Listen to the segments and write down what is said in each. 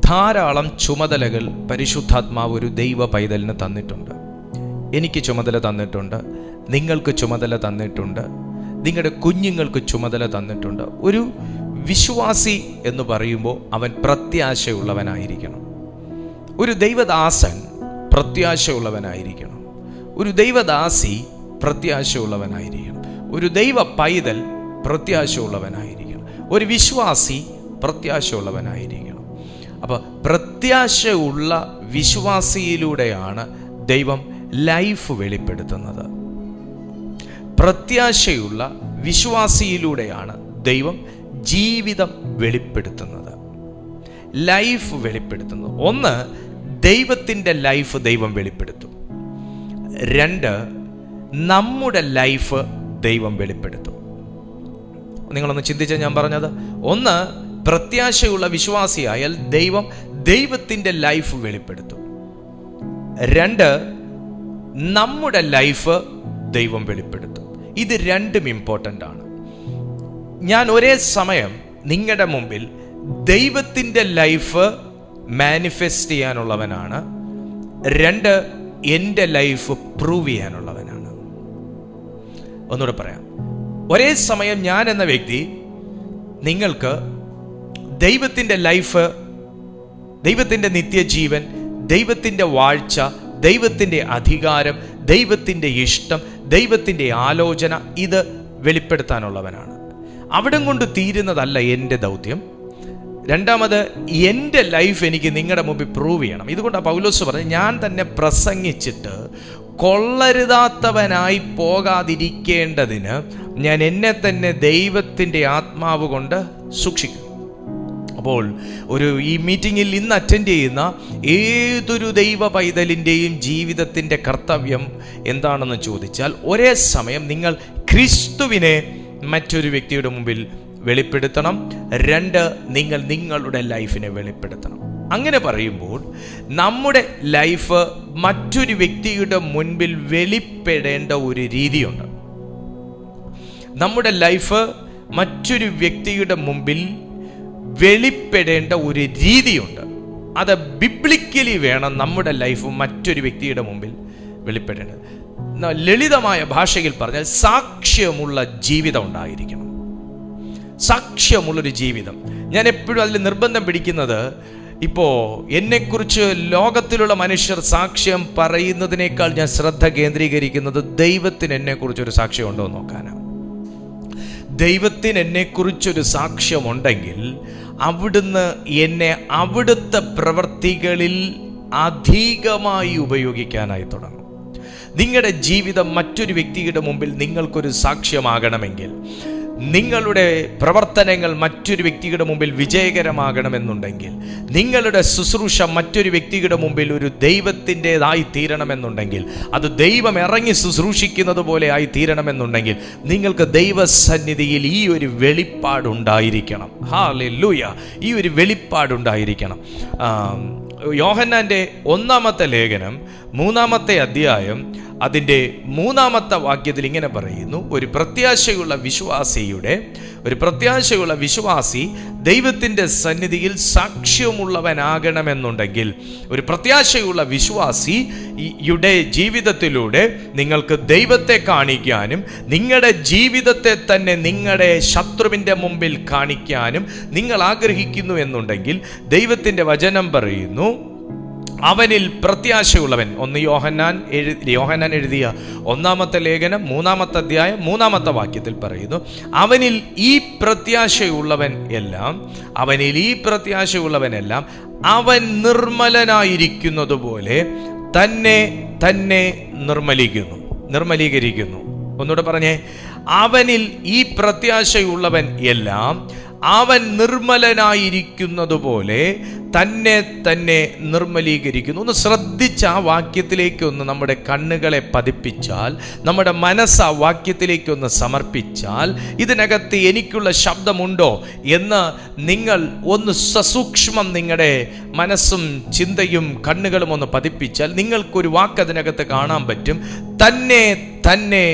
ധാരാളം ചുമതലകൾ പരിശുദ്ധാത്മാവ് ഒരു ദൈവ പൈതലിന് തന്നിട്ടുണ്ട്. എനിക്ക് ചുമതല തന്നിട്ടുണ്ട്, നിങ്ങൾക്ക് ചുമതല തന്നിട്ടുണ്ട്, നിങ്ങളുടെ കുഞ്ഞുങ്ങൾക്ക് ചുമതല തന്നിട്ടുണ്ട്. ഒരു വിശ്വാസി എന്ന് പറയുമ്പോൾ അവൻ പ്രത്യാശയുള്ളവനായിരിക്കണം. ഒരു ദൈവദാസൻ പ്രത്യാശയുള്ളവനായിരിക്കണം. ഒരു ദൈവദാസി പ്രത്യാശയുള്ളവനായിരിക്കണം. ഒരു ദൈവ പൈതൽ പ്രത്യാശയുള്ളവനായിരിക്കണം. ഒരു വിശ്വാസി പ്രത്യാശയുള്ളവനായിരിക്കണം. അപ്പോൾ പ്രത്യാശയുള്ള വിശ്വാസിയിലൂടെയാണ് ദൈവം ലൈഫ് വെളിപ്പെടുത്തുന്നത്. പ്രത്യാശയുള്ള വിശ്വാസിയിലൂടെയാണ് ദൈവം ജീവിതം വെളിപ്പെടുത്തുന്നത്, ലൈഫ് വെളിപ്പെടുത്തുന്നത്. ഒന്ന്, ദൈവത്തിൻ്റെ ലൈഫ് ദൈവം വെളിപ്പെടുത്തും. രണ്ട്, നമ്മുടെ ലൈഫ് ദൈവം വെളിപ്പെടുത്തും. നിങ്ങളൊന്ന് ചിന്തിച്ചാൽ ഞാൻ പറഞ്ഞത്, ഒന്ന്, പ്രത്യാശയുള്ള വിശ്വാസിയായാൽ ദൈവം ദൈവത്തിൻ്റെ ലൈഫ് വെളിപ്പെടുത്തും. രണ്ട്, നമ്മുടെ ലൈഫ് ദൈവം വെളിപ്പെടുത്തും. ഇത് രണ്ടും ഇമ്പോർട്ടൻ്റ് ആണ്. ഞാൻ ഒരേ സമയം നിങ്ങളുടെ മുമ്പിൽ ദൈവത്തിൻ്റെ ലൈഫ് മാനിഫെസ്റ്റ് ചെയ്യാനുള്ളവനാണ്. രണ്ട്, എൻ്റെ ലൈഫ് പ്രൂവ് ചെയ്യാനുള്ളവനാണ്. ഒന്നുകൂടെ പറയാം. ഒരേ സമയം ഞാൻ എന്ന വ്യക്തി നിങ്ങൾക്ക് ദൈവത്തിൻ്റെ ലൈഫ്, ദൈവത്തിൻ്റെ നിത്യജീവൻ, ദൈവത്തിൻ്റെ വാഴ്ച, ദൈവത്തിൻ്റെ അധികാരം, ദൈവത്തിൻ്റെ ഇഷ്ടം, ദൈവത്തിൻ്റെ ആലോചന, ഇത് വെളിപ്പെടുത്താനുള്ളവനാണ്. അവിടം കൊണ്ട് തീരുന്നതല്ല എൻ്റെ ദൗത്യം. രണ്ടാമത്, എൻ്റെ ലൈഫ് എനിക്ക് നിങ്ങളുടെ മുമ്പിൽ പ്രൂവ് ചെയ്യണം. ഇതുകൊണ്ടാണ് പൗലോസ് പറഞ്ഞത്, ഞാൻ തന്നെ പ്രസംഗിച്ചിട്ട് കൊള്ളരുതാത്തവനായി പോകാതിരിക്കേണ്ടതിന് ഞാൻ എന്നെ തന്നെ ദൈവത്തിൻ്റെ ആത്മാവ് കൊണ്ട് സൂക്ഷിക്കും. അപ്പോൾ ഈ മീറ്റിങ്ങിൽ ഇന്ന് അറ്റൻഡ് ചെയ്യുന്ന ഏതൊരു ദൈവ പൈതലിൻ്റെയും ജീവിതത്തിൻ്റെ കർത്തവ്യം എന്താണെന്ന് ചോദിച്ചാൽ, ഒരേ സമയം നിങ്ങൾ ക്രിസ്തുവിനെ മറ്റൊരു വ്യക്തിയുടെ മുമ്പിൽ വെളിപ്പെടുത്തണം. രണ്ട്, നിങ്ങൾ നിങ്ങളുടെ ലൈഫിനെ വെളിപ്പെടുത്തണം. അങ്ങനെ പറയുമ്പോൾ നമ്മുടെ ലൈഫ് മറ്റൊരു വ്യക്തിയുടെ മുൻപിൽ വെളിപ്പെടേണ്ട ഒരു രീതിയുണ്ട്. നമ്മുടെ ലൈഫ് മറ്റൊരു വ്യക്തിയുടെ മുമ്പിൽ വെളിപ്പെടേണ്ട ഒരു രീതിയുണ്ട്. അത് ബിബ്ലിക്കലി വേണം നമ്മുടെ ലൈഫ് മറ്റൊരു വ്യക്തിയുടെ മുമ്പിൽ വെളിപ്പെടേണ്ടത്. ലളിതമായ ഭാഷയിൽ പറഞ്ഞാൽ സാക്ഷ്യമുള്ള ജീവിതം ഉണ്ടായിരിക്കണം. സാക്ഷ്യമുള്ളൊരു ജീവിതം. ഞാൻ എപ്പോഴും അതിൽ നിർബന്ധം പിടിക്കുന്നത്, ഇപ്പോൾ എന്നെക്കുറിച്ച് ലോകത്തിലുള്ള മനുഷ്യർ സാക്ഷ്യം പറയുന്നതിനേക്കാൾ ഞാൻ ശ്രദ്ധ കേന്ദ്രീകരിക്കുന്നത് ദൈവത്തിന് എന്നെക്കുറിച്ചൊരു സാക്ഷ്യമുണ്ടോ എന്ന് നോക്കാനാണ്. ദൈവത്തിന് എന്നെക്കുറിച്ചൊരു സാക്ഷ്യമുണ്ടെങ്കിൽ അവിടുന്ന് എന്നെ അവിടുത്തെ പ്രവൃത്തികളിൽ അധികമായി ഉപയോഗിക്കാനായി തുടങ്ങും. നിങ്ങളുടെ ജീവിതം മറ്റൊരു വ്യക്തിയുടെ മുമ്പിൽ നിങ്ങൾക്കൊരു സാക്ഷ്യമാകണമെങ്കിൽ, നിങ്ങളുടെ പ്രവർത്തനങ്ങൾ മറ്റൊരു വ്യക്തിയുടെ മുമ്പിൽ വിജയകരമാകണമെന്നുണ്ടെങ്കിൽ, നിങ്ങളുടെ ശുശ്രൂഷ മറ്റൊരു വ്യക്തിയുടെ മുമ്പിൽ ഒരു ദൈവത്തിൻ്റെതായി തീരണമെന്നുണ്ടെങ്കിൽ, അത് ദൈവം ഇറങ്ങി ശുശ്രൂഷിക്കുന്നത് പോലെ ആയി തീരണമെന്നുണ്ടെങ്കിൽ, നിങ്ങൾക്ക് ദൈവസന്നിധിയിൽ ഈ ഒരു വെളിപ്പാടുണ്ടായിരിക്കണം. ഹല്ലേലൂയ! ഈ ഒരു വെളിപ്പാടുണ്ടായിരിക്കണം. യോഹന്നാൻ്റെ 1-ാമത്തെ ലേഖനം 3-ാമത്തെ അധ്യായം അതിൻ്റെ 3-ാമത്തെ വാക്യത്തിൽ ഇങ്ങനെ പറയുന്നു, ഒരു പ്രത്യാശയുള്ള വിശ്വാസി ദൈവത്തിൻ്റെ സന്നിധിയിൽ സാക്ഷ്യമുള്ളവനാകണമെന്നുണ്ടെങ്കിൽ, ഒരു പ്രത്യാശയുള്ള വിശ്വാസിയുടെ ജീവിതത്തിലൂടെ നിങ്ങൾക്ക് ദൈവത്തെ കാണിക്കാനും നിങ്ങളുടെ ജീവിതത്തെ തന്നെ നിങ്ങളുടെ ശത്രുവിൻ്റെ മുമ്പിൽ കാണിക്കാനും നിങ്ങൾ ആഗ്രഹിക്കുന്നു എന്നുണ്ടെങ്കിൽ, ദൈവത്തിൻ്റെ വചനം പറയുന്നു, അവനിൽ പ്രത്യാശയുള്ളവൻ. യോഹന്നാൻ എഴുതിയ 1-ാമത്തെ ലേഖനം 3-ാമത്തെ അധ്യായം 3-ാമത്തെ വാക്യത്തിൽ പറയുന്നു, അവനിൽ ഈ പ്രത്യാശയുള്ളവൻ എല്ലാം അവൻ നിർമ്മലനായിരിക്കുന്നത് പോലെ തന്നെ നിർമ്മലീകരിക്കുന്നു. ഒന്നുകൂടെ പറഞ്ഞേ, അവനിൽ ഈ പ്രത്യാശയുള്ളവൻ എല്ലാം അവൻ നിർമ്മലനായിരിക്കുന്നത് പോലെ തന്നെ നിർമ്മലീകരിക്കുന്നു. ഒന്ന് ശ്രദ്ധിച്ച് ആ വാക്യത്തിലേക്കൊന്ന് നമ്മുടെ കണ്ണുകളെ പതിപ്പിച്ചാൽ, നമ്മുടെ മനസ്സ് ആ വാക്യത്തിലേക്കൊന്ന് സമർപ്പിച്ചാൽ, ഇതിനകത്ത് എനിക്കുള്ള ശബ്ദമുണ്ടോ എന്ന് നിങ്ങൾ ഒന്ന് സസൂക്ഷ്മം നിങ്ങളുടെ മനസ്സും ചിന്തയും കണ്ണുകളും ഒന്ന് പതിപ്പിച്ചാൽ നിങ്ങൾക്കൊരു വാക്ക് അതിനകത്ത് കാണാൻ പറ്റും. തന്നെ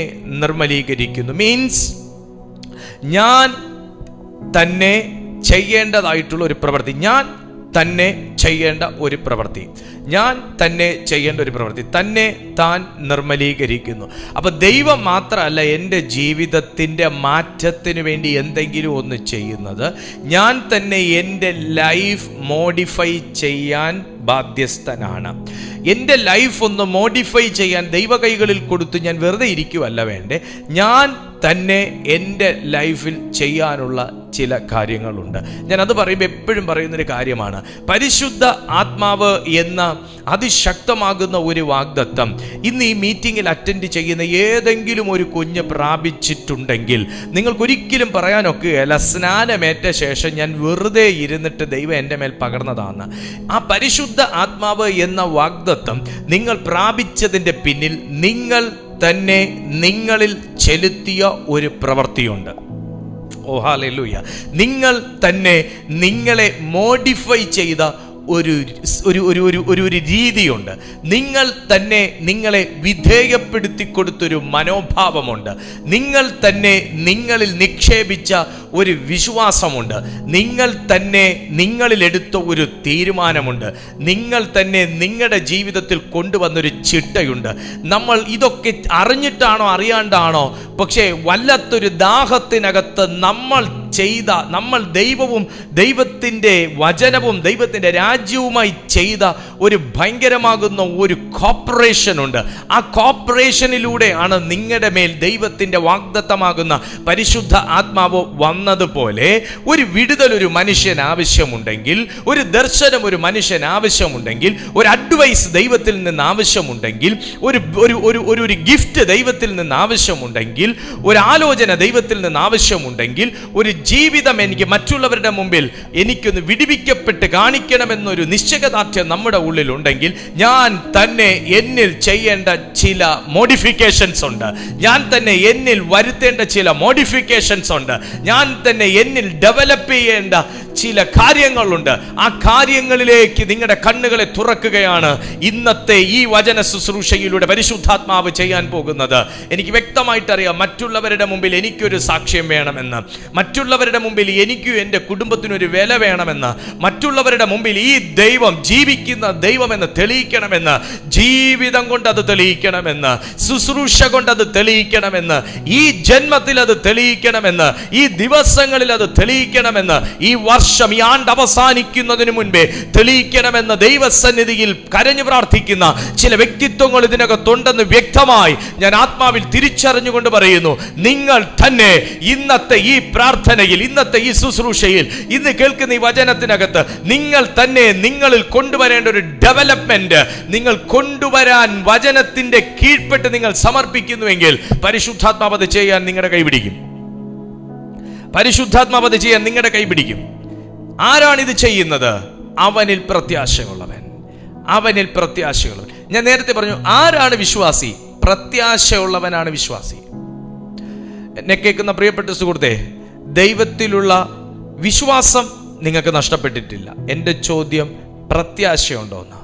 നിർമ്മലീകരിക്കുന്നു മീൻസ്, ഞാൻ തന്നെ ചെയ്യേണ്ടതായിട്ടുള്ള ഒരു പ്രവൃത്തി, ഞാൻ തന്നെ ചെയ്യേണ്ട ഒരു പ്രവൃത്തി, ഞാൻ തന്നെ ചെയ്യേണ്ട ഒരു പ്രവൃത്തി, തന്നെ താൻ നിർമ്മലീകരിക്കുന്നു. അപ്പൊ ദൈവം മാത്രമല്ല എൻ്റെ ജീവിതത്തിൻ്റെ മാറ്റത്തിന് വേണ്ടി എന്തെങ്കിലും ഒന്ന് ചെയ്യുന്നത്, ഞാൻ തന്നെ എൻ്റെ ലൈഫ് മോഡിഫൈ ചെയ്യാൻ ബാധ്യസ്ഥനാണ്. എൻ്റെ ലൈഫ് ഒന്ന് മോഡിഫൈ ചെയ്യാൻ ദൈവ കൈകളിൽ കൊടുത്ത് ഞാൻ വെറുതെ ഇരിക്കുവല്ല വേണ്ടേ, ഞാൻ തന്നെ എൻ്റെ ലൈഫിൽ ചെയ്യാനുള്ള ചില കാര്യങ്ങളുണ്ട്. ഞാൻ അത് പറയുമ്പോൾ എപ്പോഴും പറയുന്നൊരു കാര്യമാണ്, പരിശുദ്ധ ആത്മാവ് എന്ന അതിശക്തമാകുന്ന ഒരു വാഗ്ദത്തം ഇന്ന് ഈ മീറ്റിങ്ങിൽ അറ്റൻഡ് ചെയ്യുന്ന ഏതെങ്കിലും ഒരു കുഞ്ഞ് പ്രാപിച്ചിട്ടുണ്ടെങ്കിൽ നിങ്ങൾക്കൊരിക്കലും പറയാനൊക്കുകയല്ല, സ്നാനമേറ്റ ശേഷം ഞാൻ വെറുതെ ഇരുന്നിട്ട് ദൈവം എൻ്റെ മേൽ പകർന്നതാണ്. ആ പരിശുദ്ധ ആത്മാവ് എന്ന വാഗ്ദത്തം നിങ്ങൾ പ്രാപിച്ചതിൻ്റെ പിന്നിൽ നിങ്ങൾ തന്നെ നിങ്ങളിൽ ചെലുത്തിയ ഒരു പ്രവൃത്തിയുണ്ട്. ഓ ഹല്ലേലൂയ. നിങ്ങൾ തന്നെ നിങ്ങളെ മോഡിഫൈ ചെയ്ത ഒരു രീതിയുണ്ട്. നിങ്ങൾ തന്നെ നിങ്ങളെ വിധേയപ്പെടുത്തി കൊടുത്തൊരു മനോഭാവമുണ്ട്. നിങ്ങൾ തന്നെ നിങ്ങളിൽ നിക്ഷേപിച്ച ഒരു വിശ്വാസമുണ്ട്. നിങ്ങൾ തന്നെ നിങ്ങളിൽ എടുത്ത ഒരു തീരുമാനമുണ്ട്. നിങ്ങൾ തന്നെ നിങ്ങളുടെ ജീവിതത്തിൽ കൊണ്ടുവന്നൊരു ചിട്ടയുണ്ട്. നമ്മൾ ഇതൊക്കെ അറിഞ്ഞിട്ടാണോ അറിയാണ്ടാണോ, പക്ഷേ വല്ലാത്തൊരു ദാഹത്തിനകത്ത് നമ്മൾ ദൈവവും ദൈവത്തിൻ്റെ വചനവും ദൈവത്തിൻ്റെ രാജ്യവുമായി ചെയ്ത ഒരു ഭയങ്കരമാകുന്ന ഒരു കോപ്പറേഷൻ ഉണ്ട്. ആ കോപ്പറേഷനിലൂടെയാണ് നിങ്ങളുടെ മേൽ ദൈവത്തിൻ്റെ വാഗ്ദത്തമാകുന്ന പരിശുദ്ധ ആത്മാവ് വന്നതുപോലെ ഒരു വിടുതൽ ഒരു മനുഷ്യൻ ആവശ്യമുണ്ടെങ്കിൽ, ഒരു ദർശനം ഒരു മനുഷ്യൻ ആവശ്യമുണ്ടെങ്കിൽ, ഒരു അഡ്വൈസ് ദൈവത്തിൽ നിന്ന് ആവശ്യമുണ്ടെങ്കിൽ, ഒരു ഗിഫ്റ്റ് ദൈവത്തിൽ നിന്ന് ആവശ്യമുണ്ടെങ്കിൽ, ഒരു ആലോചന ദൈവത്തിൽ നിന്ന് ആവശ്യമുണ്ടെങ്കിൽ, ഒരു ജീവിതം എനിക്ക് മറ്റുള്ളവരുടെ മുമ്പിൽ എനിക്കൊന്ന് വിടിവിക്കപ്പെട്ട് കാണിക്കണമെന്നൊരു നിശ്ചയദാർഢ്യം നമ്മുടെ ഉള്ളിലുണ്ടെങ്കിൽ, ഞാൻ തന്നെ എന്നിൽ ചെയ്യേണ്ട ചില മോഡിഫിക്കേഷൻസ് ഉണ്ട്. ഞാൻ തന്നെ എന്നിൽ വരുത്തേണ്ട ചില മോഡിഫിക്കേഷൻസ് ഉണ്ട്. ഞാൻ തന്നെ എന്നിൽ ഡെവലപ്പ് ചെയ്യേണ്ട ചില കാര്യങ്ങളുണ്ട്. ആ കാര്യങ്ങളിലേക്ക് നിങ്ങളുടെ കണ്ണുകളെ തുറക്കുകയാണ് ഇന്നത്തെ ഈ വചന ശുശ്രൂഷയിലൂടെ പരിശുദ്ധാത്മാവ് ചെയ്യാൻ പോകുന്നത്. എനിക്ക് വ്യക്തമായിട്ടറിയാം, മറ്റുള്ളവരുടെ മുമ്പിൽ എനിക്കൊരു സാക്ഷ്യം വേണമെന്ന്, മറ്റുള്ളവരുടെ മുമ്പിൽ എനിക്കും എൻ്റെ കുടുംബത്തിനൊരു വില വേണമെന്ന്, മറ്റുള്ളവരുടെ മുമ്പിൽ ഈ ദൈവം ജീവിക്കുന്ന ദൈവമെന്ന് തെളിയിക്കണമെന്ന്, ജീവിതം കൊണ്ട് അത് തെളിയിക്കണമെന്ന്, ശുശ്രൂഷ കൊണ്ട് അത് തെളിയിക്കണമെന്ന്, ഈ ജന്മത്തിൽ അത് തെളിയിക്കണമെന്ന്, ഈ ദിവസങ്ങളിൽ അത് തെളിയിക്കണമെന്ന്, ഈ വർഷം ഈ ആണ്ട് അവസാനിക്കുന്നതിന് മുൻപേ തെളിയിക്കണമെന്ന് ദൈവസന്നിധിയിൽ കരഞ്ഞു പ്രാർത്ഥിക്കുന്ന ചില വ്യക്തിത്വങ്ങൾ ഇതിനകത്തുണ്ടെന്ന് വ്യക്തമായി ഞാൻ ആത്മാവിൽ തിരിച്ചറിഞ്ഞുകൊണ്ട് പറയുന്നു. നിങ്ങൾ തന്നെ ഇന്നത്തെ ഈ പ്രാർത്ഥനയിൽ, ഇന്നത്തെ ഈ ശുശ്രൂഷയിൽ, ഇന്ന് കേൾക്കുന്ന ഈ വചനത്തിനകത്ത് നിങ്ങൾ തന്നെ നിങ്ങളിൽ കൊണ്ടുവരേണ്ട ഒരു ഡെവലപ്മെന്റ് നിങ്ങൾ കൊണ്ടുവരാൻ വചനത്തിന്റെ കീഴ്പ്പെട്ട് നിങ്ങൾ സമർപ്പിക്കുന്നുവെങ്കിൽ പരിശുദ്ധാത്മാവ് അത് ചെയ്യാൻ നിങ്ങളുടെ കൈപിടിക്കും. പരിശുദ്ധാത്മാവ് അത് ചെയ്യാൻ നിങ്ങളുടെ കൈപിടിക്കും. ആരാണിത് ചെയ്യുന്നത്? അവനിൽ പ്രത്യാശയുള്ളവൻ. അവനിൽ പ്രത്യാശയുള്ളവൻ. ഞാൻ നേരത്തെ പറഞ്ഞു, ആരാണ് വിശ്വാസി? പ്രത്യാശയുള്ളവനാണ് വിശ്വാസി. എന്നെ കേൾക്കുന്ന പ്രിയപ്പെട്ട സുഹൃത്തെ, ദൈവത്തിലുള്ള വിശ്വാസം നിങ്ങൾക്ക് നഷ്ടപ്പെട്ടിട്ടില്ല. എൻ്റെ ചോദ്യം, പ്രത്യാശയുണ്ടോന്ന്?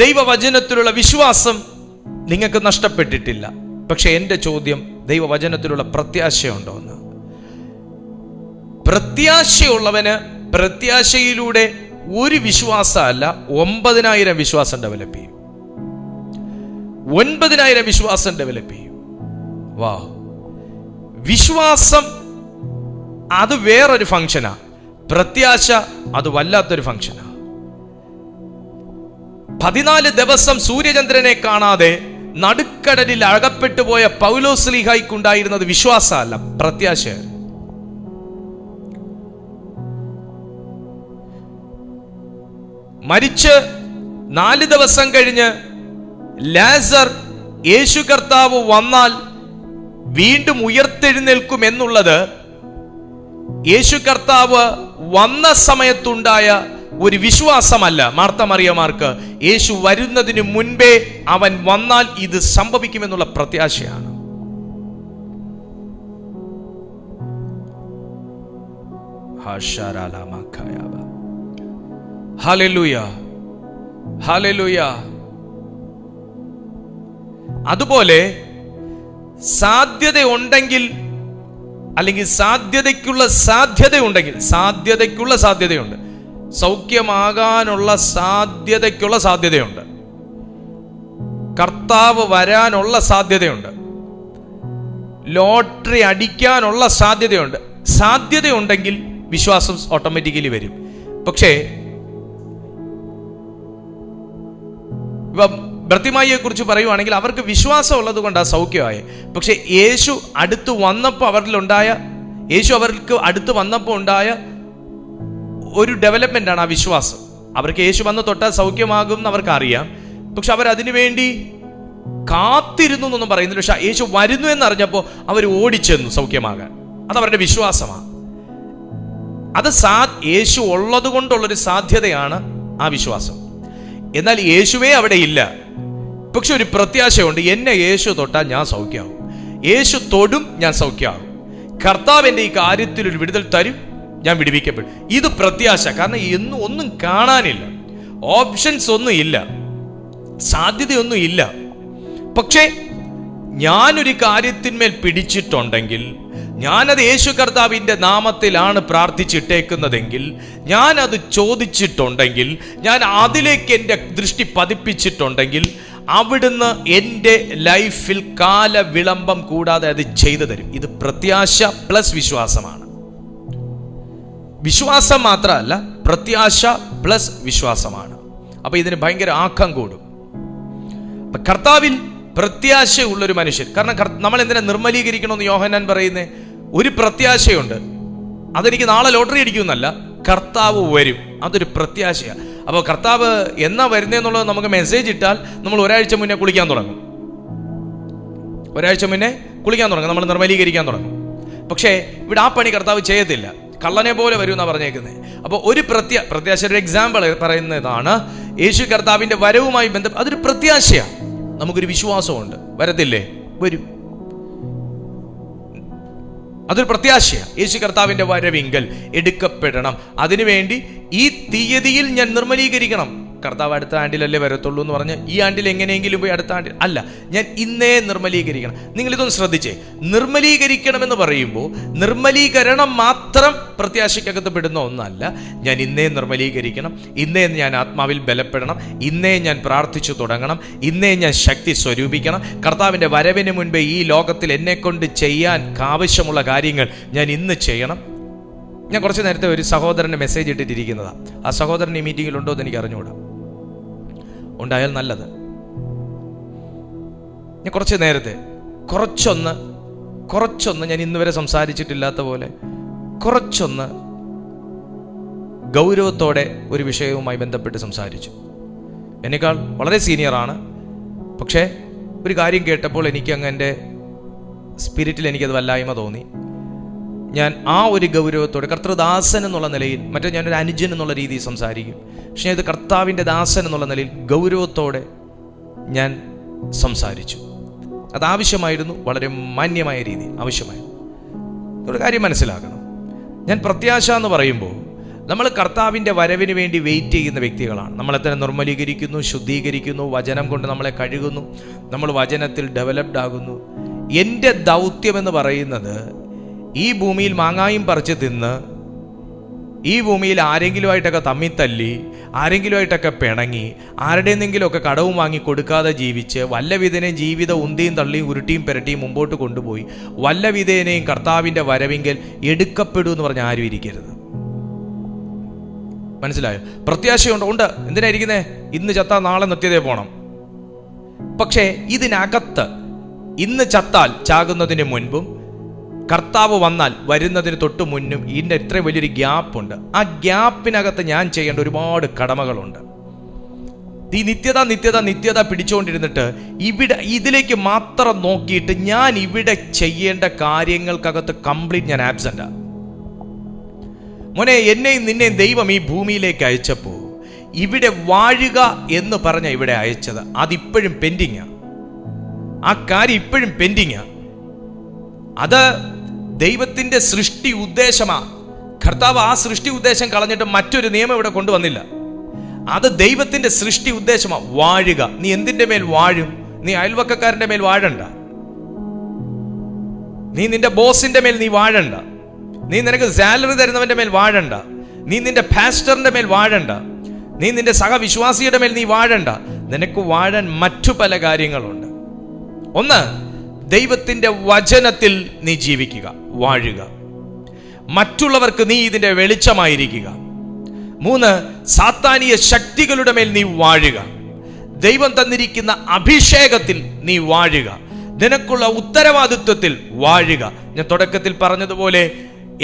ദൈവവചനത്തിലുള്ള വിശ്വാസം നിങ്ങൾക്ക് നഷ്ടപ്പെട്ടിട്ടില്ല. പക്ഷെ എൻ്റെ ചോദ്യം, ദൈവവചനത്തിലുള്ള പ്രത്യാശയുണ്ടോന്ന്? പ്രത്യാശയുള്ളവന് പ്രത്യാശയിലൂടെ ഒരു വിശ്വാസമല്ല, 9,000 വിശ്വാസം ഡെവലപ്പ് ചെയ്യും. 9,000 വിശ്വാസം ഡെവലപ്പ് ചെയ്യും. വാ, വിശ്വാസം അത് വേറൊരു ഫംഗ്ഷനാ, പ്രത്യാശ അത് വല്ലാത്തൊരു ഫംഗ്ഷനാ. 14 ദിവസം സൂര്യചന്ദ്രനെ കാണാതെ നടുക്കടലിൽ അകപ്പെട്ടു പോയ പൗലോസ്ലീഹായ്ക്കുണ്ടായിരുന്നത് വിശ്വാസമല്ല, പ്രത്യാശയായിരുന്നു. മരിച്ച് 4 ദിവസം കഴിഞ്ഞ് ലാസർ യേശു കർത്താവ് വന്നാൽ വീണ്ടും ഉയർത്തെഴുന്നേൽക്കും എന്നുള്ളത് യേശു കർത്താവ് വന്ന സമയത്തുണ്ടായ ഒരു വിശ്വാസമല്ല. മാർത്ത മറിയമാർക്ക് യേശു വരുന്നതിന് മുൻപേ അവൻ വന്നാൽ ഇത് സംഭവിക്കുമെന്നുള്ള പ്രത്യാശയാണ്. Hallelujah, hallelujah. അതുപോലെ സാധ്യത ഉണ്ടെങ്കിൽ അല്ലെങ്കിൽ സാധ്യതയ്ക്കുള്ള സാധ്യതയുണ്ട്, സൗഖ്യമാകാനുള്ള സാധ്യതയുണ്ട്, കർത്താവ് വരാനുള്ള സാധ്യതയുണ്ട്, ലോട്ടറി അടിക്കാനുള്ള സാധ്യതയുണ്ടെങ്കിൽ വിശ്വാസം ഓട്ടോമാറ്റിക്കലി വരും. പക്ഷേ ഇപ്പം ബർത്തിമായിയെ കുറിച്ച് പറയുവാണെങ്കിൽ അവർക്ക് വിശ്വാസം ഉള്ളത് കൊണ്ടാണ് സൗഖ്യമായി. പക്ഷെ യേശു അവർക്ക് അടുത്ത് വന്നപ്പോൾ ഉണ്ടായ ഒരു ഡെവലപ്മെന്റ് ആണ് ആ വിശ്വാസം. അവർക്ക് യേശു വന്ന് തൊട്ടാൽ സൗഖ്യമാകും എന്ന് അവർക്ക് അറിയാം. പക്ഷെ അവരതിനു വേണ്ടി കാത്തിരുന്നു എന്നൊന്നും പറയുന്നില്ല. പക്ഷെ യേശു വരുന്നു എന്നറിഞ്ഞപ്പോൾ അവർ ഓടിച്ചെന്നു സൗഖ്യമാകാൻ. അതവരുടെ വിശ്വാസമാണ്. അത് യേശു ഉള്ളത് കൊണ്ടുള്ളൊരു സാധ്യതയാണ് ആ വിശ്വാസം. എന്നാൽ യേശുവേ അവിടെ ഇല്ല. പക്ഷെ ഒരു പ്രത്യാശയുണ്ട്, എന്നെ യേശു തൊട്ടാൽ ഞാൻ സൗഖ്യമാകും, യേശു തൊടും ഞാൻ സൗഖ്യമാകും, കർത്താവ് എൻ്റെ ഈ കാര്യത്തിൽ ഒരു വിടുതൽ തരും, ഞാൻ വിടുവിക്കപ്പെടും. ഇത് പ്രത്യാശ. കാരണം ഒന്നും കാണാനില്ല, ഓപ്ഷൻസ് ഒന്നും ഇല്ല, സാധ്യതയൊന്നും ഇല്ല. പക്ഷേ ഞാനൊരു കാര്യത്തിന്മേൽ പിടിച്ചിട്ടുണ്ടെങ്കിൽ, ഞാനത് യേശു കർത്താവിൻ്റെ നാമത്തിലാണ് പ്രാർത്ഥിച്ചിട്ടേക്കുന്നതെങ്കിൽ, ഞാനത് ചോദിച്ചിട്ടുണ്ടെങ്കിൽ, ഞാൻ അതിലേക്ക് എൻ്റെ ദൃഷ്ടി പതിപ്പിച്ചിട്ടുണ്ടെങ്കിൽ, അവിടുന്ന് എൻ്റെ ലൈഫിൽ കാലവിളംബം കൂടാതെ അത് ചെയ്തു തരും. ഇത് പ്രത്യാശ പ്ലസ് വിശ്വാസമാണ്. വിശ്വാസം മാത്രമല്ല, പ്രത്യാശ പ്ലസ് വിശ്വാസമാണ്. അപ്പൊ ഇതിന് ഭയങ്കര ആക്കം കൂടും. കർത്താവിൽ പ്രത്യാശയുള്ളൊരു മനുഷ്യൻ, കാരണം നമ്മൾ എന്തിനാ നിർമ്മലീകരിക്കണമെന്ന് യോഹന്നാൻ പറയുന്നേ? ഒരു പ്രത്യാശയുണ്ട്, അതെനിക്ക് നാളെ ലോട്ടറി അടിക്കുമെന്നല്ല, കർത്താവ് വരും, അതൊരു പ്രത്യാശയാണ്. അപ്പോൾ കർത്താവ് എന്നാ വരുന്നതെന്നുള്ളത് നമുക്ക് മെസ്സേജ് ഇട്ടാൽ നമ്മൾ ഒരാഴ്ച മുന്നേ കുളിക്കാൻ തുടങ്ങും, നമ്മൾ നിർമ്മലീകരിക്കാൻ തുടങ്ങും. പക്ഷേ ഇവിടെ ആ പണി കർത്താവ് ചെയ്യത്തില്ല, കള്ളനെ പോലെ വരും എന്നാണ് പറഞ്ഞേക്കുന്നത്. അപ്പോൾ ഒരു പ്രത്യാശ, ഒരു എക്സാമ്പിൾ പറയുന്നതാണ് യേശു കർത്താവിൻ്റെ വരവുമായി ബന്ധപ്പെട്ട്. അതൊരു പ്രത്യാശയാണ്. നമുക്കൊരു വിശ്വാസമുണ്ട്, വരത്തില്ലേ, വരും, അതൊരു പ്രത്യാശയാണ്. യേശു കർത്താവിൻ്റെ വരവിങ്കൽ എടുക്കപ്പെടണം, അതിനുവേണ്ടി ഈ തീയതിയിൽ ഞാൻ നിർമ്മലീകരിക്കണം. കർത്താവ് അടുത്ത ആണ്ടിലല്ലേ വരത്തുള്ളൂ എന്ന് പറഞ്ഞ് ഈ ആണ്ടിൽ എങ്ങനെയെങ്കിലും പോയി അടുത്ത ആണ്ടിൽ അല്ല, ഞാൻ ഇന്നേ നിർമ്മലീകരിക്കണം. നിങ്ങളിതൊന്ന് ശ്രദ്ധിച്ചേ, നിർമ്മലീകരിക്കണമെന്ന് പറയുമ്പോൾ നിർമ്മലീകരണം മാത്രം പ്രത്യാശയ്ക്കകത്ത് പെടുന്ന ഒന്നല്ല. ഞാൻ ഇന്നേ നിർമ്മലീകരിക്കണം, ഇന്നേ ഞാൻ ആത്മാവിൽ ബലപ്പെടണം, ഇന്നേ ഞാൻ പ്രാർത്ഥിച്ചു തുടങ്ങണം, ഇന്നേ ഞാൻ ശക്തി സ്വരൂപിക്കണം. കർത്താവിൻ്റെ വരവിന് മുൻപേ ഈ ലോകത്തിൽ എന്നെക്കൊണ്ട് ചെയ്യാൻ ആവശ്യമുള്ള കാര്യങ്ങൾ ഞാൻ ഇന്ന് ചെയ്യണം. ഞാൻ കുറച്ച് നേരത്തെ ഒരു സഹോദരന് മെസ്സേജ് ഇട്ടിട്ടിരിക്കുന്നതാണ്. ആ സഹോദരൻ ഈ മീറ്റിങ്ങിലുണ്ടോ എന്ന് എനിക്ക് അറിഞ്ഞുകൂടാ, ഉണ്ടായാൽ നല്ലത്. ഞാൻ കുറച്ച് നേരത്തെ കുറച്ചൊന്ന് ഞാൻ ഇന്ന് വരെ സംസാരിച്ചിട്ടില്ലാത്ത പോലെ കുറച്ചൊന്ന് ഗൗരവത്തോടെ ഒരു വിഷയവുമായി ബന്ധപ്പെട്ട് സംസാരിച്ചു. എന്നേക്കാൾ വളരെ സീനിയറാണ്, പക്ഷേ ഒരു കാര്യം കേട്ടപ്പോൾ എനിക്കങ്ങ് എൻ്റെ സ്പിരിറ്റിൽ എനിക്കത് വല്ലായ്മ തോന്നി. ഞാൻ ആ ഒരു ഗൗരവത്തോടെ കർത്തൃദാസൻ എന്നുള്ള നിലയിൽ, മറ്റേ ഞാനൊരു അനുജൻ എന്നുള്ള രീതിയിൽ സംസാരിക്കും, പക്ഷേ ഇത് കർത്താവിൻ്റെ ദാസൻ എന്നുള്ള നിലയിൽ ഗൗരവത്തോടെ ഞാൻ സംസാരിച്ചു. അത് ആവശ്യമായിരുന്നു, വളരെ മാന്യമായ രീതി ആവശ്യമായിരുന്നു. ഒരു കാര്യം മനസ്സിലാക്കണം, ഞാൻ പ്രത്യാശ എന്ന് പറയുമ്പോൾ നമ്മൾ കർത്താവിൻ്റെ വരവിന് വേണ്ടി വെയിറ്റ് ചെയ്യുന്ന വ്യക്തികളാണ്. നമ്മളെ തന്നെ നിർമ്മലീകരിക്കുന്നു, ശുദ്ധീകരിക്കുന്നു, വചനം കൊണ്ട് നമ്മളെ കഴുകുന്നു, നമ്മൾ വചനത്തിൽ ഡെവലപ്ഡ് ആകുന്നു. എൻ്റെ ദൗത്യമെന്ന് പറയുന്നത് ഈ ഭൂമിയിൽ മാങ്ങായും പറിച്ച് തിന്ന്, ഈ ഭൂമിയിൽ ആരെങ്കിലുമായിട്ടൊക്കെ തമ്മിത്തല്ലി, ആരെങ്കിലുമായിട്ടൊക്കെ പിണങ്ങി, ആരുടെയെന്നെങ്കിലുമൊക്കെ കടവും വാങ്ങി കൊടുക്കാതെ ജീവിച്ച്, വല്ലവിധേനയും ജീവിതം ഉന്തിയും തള്ളിയും ഉരുട്ടിയും പെരട്ടിയും മുമ്പോട്ട് കൊണ്ടുപോയി വല്ലവിധേനയും കർത്താവിൻ്റെ വരവിങ്കൽ എടുക്കപ്പെടൂ എന്ന് പറഞ്ഞ് ആരും ഇരിക്കരുത്. മനസ്സിലായോ? പ്രത്യാശയുണ്ട്. എന്തിനായിരിക്കുന്നേ? ഇന്ന് ചത്താൽ നാളെ നിത്യതയെ പോകണം. പക്ഷേ ഇതിനകത്ത് ഇന്ന് ചത്താൽ ചാകുന്നതിന് മുൻപും കർത്താവ് വന്നാൽ വരുന്നതിന് തൊട്ട് മുന്നും ഇതിൻ്റെ ഇത്രയും വലിയൊരു ഗ്യാപ്പുണ്ട്. ആ ഗ്യാപ്പിനകത്ത് ഞാൻ ചെയ്യേണ്ട ഒരുപാട് കടമകളുണ്ട്. ഈ നിത്യത പിടിച്ചുകൊണ്ടിരുന്നിട്ട് ഇതിലേക്ക് മാത്രം നോക്കിയിട്ട് ഞാൻ ഇവിടെ ചെയ്യേണ്ട കാര്യങ്ങൾക്കകത്ത് കംപ്ലീറ്റ് ഞാൻ ആബ്സെന്റാ. മോനെ, എന്നെയും നിന്നെയും ദൈവം ഈ ഭൂമിയിലേക്ക് അയച്ചപ്പോൾ ഇവിടെ വാഴുക എന്ന് പറഞ്ഞ ഇവിടെ അയച്ചത്, അതിപ്പോഴും പെൻഡിങ്ങാ. ആ കാര്യം ഇപ്പോഴും പെൻഡിങ്ങാ. അത് ദൈവത്തിൻ്റെ സൃഷ്ടി ഉദ്ദേശമാണ്. കർത്താവ് ആ സൃഷ്ടി ഉദ്ദേശം കളഞ്ഞിട്ട് മറ്റൊരു നിയമം ഇവിടെ കൊണ്ടുവന്നില്ല. അത് ദൈവത്തിൻ്റെ സൃഷ്ടി ഉദ്ദേശമാണ്, വാഴുക. നീ എന്തിൻ്റെ മേൽ വാഴും? നീ അയൽവക്കക്കാരൻ്റെ മേൽ വാഴണ്ട, നീ നിന്റെ ബോസിന്റെ മേൽ നീ വാഴണ്ട. നീ നിനക്ക് സാലറി തരുന്നവന്റെ മേൽ വാഴണ്ട. നീ നിന്റെ പാസ്റ്ററിന്റെ മേൽ വാഴണ്ട. നീ നിന്റെ സഹവിശ്വാസിയുടെ മേൽ നീ വാഴണ്ട. നിനക്ക് വാഴാൻ മറ്റു പല കാര്യങ്ങളുണ്ട്. ഒന്ന്, ദൈവത്തിന്റെ വചനത്തിൽ നീ ജീവിക്കുക, വാഴുക. മറ്റുള്ളവർക്ക് നീ ഇതിന്റെ വെളിച്ചമായിരിക്കുക. 3, സാത്താനീയ ശക്തികളുടെ മേൽ നീ വാഴുക. ദൈവം തന്നിരിക്കുന്ന അഭിഷേകത്തിൽ നീ വാഴുക. നിനക്കുള്ള ഉത്തരവാദിത്വത്തിൽ വാഴുക. ഞാൻ തുടക്കത്തിൽ പറഞ്ഞതുപോലെ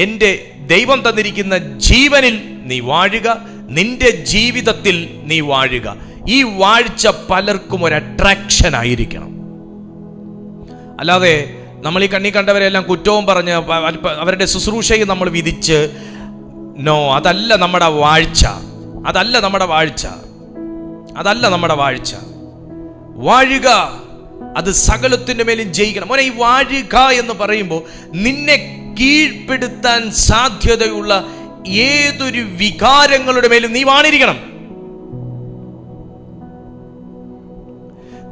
എൻ്റെ ദൈവം തന്നിരിക്കുന്ന ജീവനിൽ നീ വാഴുക. നിന്റെ ജീവിതത്തിൽ നീ വാഴുക. ഈ വാഴ്ച പലർക്കും ഒരു അട്രാക്ഷൻ ആയിരിക്കണം. അല്ലാതെ നമ്മൾ ഈ കണ്ണി കണ്ടവരെല്ലാം കുറ്റവും പറഞ്ഞ് അവരുടെ ശുശ്രൂഷയും നമ്മൾ വിധിച്ച്, നോ, അതല്ല നമ്മുടെ വാഴ്ച. അതല്ല നമ്മുടെ വാഴ്ച. അതല്ല നമ്മുടെ വാഴ്ച. വാഴുക, അത് സകലത്തിൻ്റെ മേലും ജയിക്കണം. മോനെ, ഈ വാഴുക എന്ന് പറയുമ്പോൾ നിന്നെ കീഴ്പ്പെടുത്താൻ സാധ്യതയുള്ള ഏതൊരു വികാരങ്ങളുടെ മേലും നീ വാണിരിക്കണം.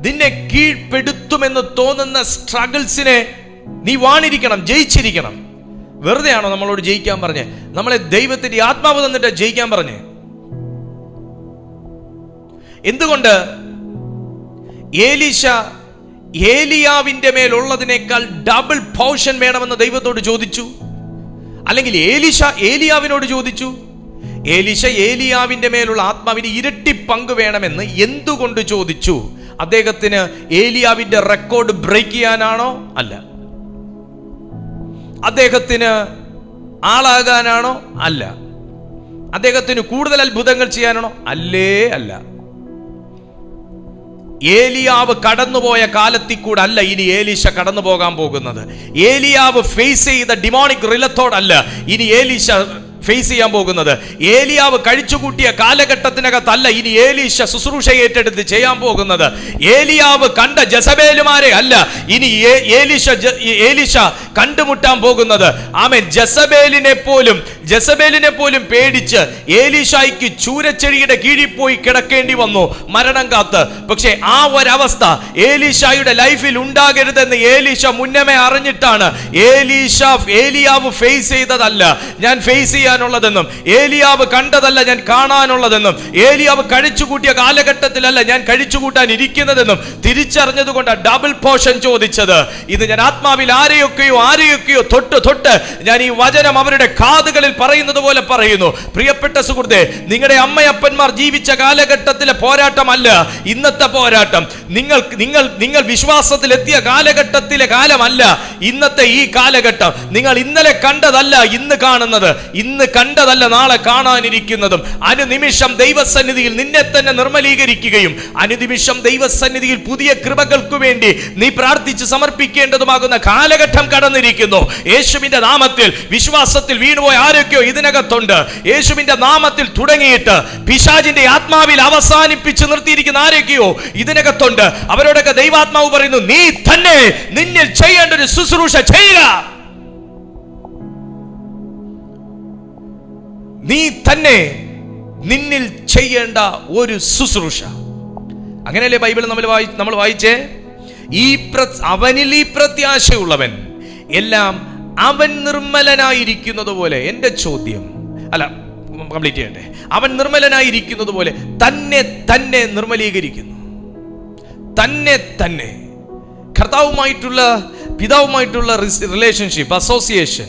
നിന്നെ കീഴ്പ്പെടുത്തുമെന്ന് തോന്നുന്ന സ്ട്രഗിൾസിനെ നീ വാണിരിക്കണം, ജയിച്ചിരിക്കണം. വെറുതെ ആണോ നമ്മളോട് ജയിക്കാൻ പറഞ്ഞേ? നമ്മളെ ദൈവത്തിന്റെ ആത്മാവ് തന്നിട്ട് ജയിക്കാൻ പറഞ്ഞേ. എന്തുകൊണ്ട് ഏലീശ ഏലിയാവിന്റെ മേലുള്ളതിനേക്കാൾ ഡബിൾ പോർഷൻ വേണമെന്ന് ദൈവത്തോട് ചോദിച്ചു? അല്ലെങ്കിൽ ഏലീശ ഏലിയാവിനോട് ചോദിച്ചു? ഏലീശ ഏലിയാവിന്റെ മേലുള്ള ആത്മാവിന് ഇരട്ടി പങ്ക് വേണമെന്ന് എന്തുകൊണ്ട് ചോദിച്ചു? അദ്ദേഹത്തിന് ഏലിയാവിന്റെ റെക്കോർഡ് ബ്രേക്ക് ചെയ്യാനാണോ? അല്ല. അദ്ദേഹത്തിന് ആളാകാനാണോ? അല്ല. അദ്ദേഹത്തിന് കൂടുതൽ അത്ഭുതങ്ങൾ ചെയ്യാനാണോ? അല്ല. ഏലിയാവ് കടന്നുപോയ കാലത്തിൽ കൂടെ അല്ല ഇനി ഏലീശ കടന്നു പോകാൻ പോകുന്നത്. ഏലിയാവ് ഫേസ് ചെയ്ത ഡിമോണിക് റിലത്തോടല്ല ഇനി ഏലീശ ഫേസ് ചെയ്യാൻ പോകുന്നത്. ഏലിയാവ് കഴിച്ചുകൂട്ടിയ കാലഘട്ടത്തിനകത്തല്ല ഇനി ഏലീശ ശുശ്രൂഷ ഏറ്റെടുത്ത് ചെയ്യാൻ പോകുന്നത്. ഏലിയാവ് കണ്ട ജസബേലുമാരെ അല്ല ഇനി ഏലീശ കണ്ടുമുട്ടാൻ പോകുന്നത്. ആമേൻ. ജസബേലിനെ പോലും പേടിച്ച് ഏലീശായ്ക്ക് ചൂരച്ചെടിയുടെ കീഴിൽ പോയി കിടക്കേണ്ടി വന്നു, മരണം കാത്ത്. പക്ഷേ ആ ഒരവസ്ഥ ഏലീശായുടെ ലൈഫിൽ ഉണ്ടാകരുതെന്ന് ഏലീശ മുന്നമേ അറിഞ്ഞിട്ടാണ് ഏലിയാവ് ഫേസ് ചെയ്തതല്ല ഞാൻ ഫേസ് ചെയ്യാനുള്ളതെന്നും, ഏലിയാവ് കണ്ടതല്ല ഞാൻ കാണാനുള്ളതെന്നും, ഏലിയാവ് കഴിച്ചുകൂട്ടിയ കാലഘട്ടത്തിലല്ല ഞാൻ കഴിച്ചുകൂട്ടാൻ ഇരിക്കുന്നതെന്നും തിരിച്ചറിഞ്ഞതുകൊണ്ട് ഡബിൾ പോർഷൻ ചോദിച്ചത്. ഇത് ഞാൻ ആത്മാവിൽ ആരെയൊക്കെയോ തൊട്ട് ഞാൻ ഈ വചനം അവരുടെ കാതുകളിൽ പറയുന്നത് പോലെ പറയുന്നു. പ്രിയപ്പെട്ട സുഹൃത്തേ, നിങ്ങളുടെ അമ്മയപ്പന്മാർ ജീവിച്ച കാലഘട്ടത്തിലെ പോരാട്ടമല്ല ഇന്നത്തെ പോരാട്ടം. നിങ്ങൾ വിശ്വാസത്തിൽ എത്തിയ കാലഘട്ടത്തിലെ കാലമല്ല ഇന്നത്തെ ഈ കാലഘട്ടം. നിങ്ങൾ ഇന്നലെ കണ്ടതല്ല ഇന്ന് കാണുന്നത്, ഇന്ന് കണ്ടതല്ല നാളെ കാണാനിരിക്കുന്നതും. അനുനിമിഷം ദൈവസന്നിധിയിൽ നിന്നെ തന്നെ നിർമ്മലീകരിക്കുകയും അനുനിമിഷം ദൈവസന്നിധിയിൽ പുതിയ കൃപകൾക്ക് വേണ്ടി നീ പ്രാർത്ഥിച്ച് സമർപ്പിക്കേണ്ടതുമാകുന്ന കാലഘട്ടം കടന്നിരിക്കുന്നു. യേശുവിന്റെ നാമത്തിൽ വിശ്വാസത്തിൽ വീണുപോയ ആരൊക്കെയോ ഇതിനകത്തുണ്ട്. യേശുവിന്റെ നാമത്തിൽ തുടങ്ങിയിട്ട് പിശാചിന്റെ ആത്മാവിൽ അവസാനിപ്പിച്ച് നിർത്തിയിരിക്കുന്ന ആരൊക്കെയോ ഇതിനകത്തുണ്ട്. അവരോടൊക്കെ ദൈവാത്മാവ് പറയുന്നു, നീ തന്നെ നിന്നിൽ ചെയ്യേണ്ട ഒരു ശുശ്രൂഷ ചെയ്യുക. നീ തന്നെ നിന്നിൽ ചെയ്യേണ്ട ഒരു ശുശ്രൂഷ. അങ്ങനെയല്ലേ ബൈബിൾ നമ്മൾ വായിച്ചേ? അവനിൽ ഈ പ്രത്യാശയുള്ളവൻ എല്ലാം അവൻ നിർമ്മലനായിരിക്കുന്നത് പോലെ. എന്റെ ചോദ്യം അല്ല, കംപ്ലീറ്റ് ചെയ്യണ്ടേ? അവൻ നിർമ്മലനായിരിക്കുന്നത് പോലെ തന്നെ നിർമ്മലീകരിക്കുന്നു. തന്നെ കർത്താവുമായിട്ടുള്ള പിതാവുമായിട്ടുള്ള റിലേഷൻഷിപ്പ്, അസോസിയേഷൻ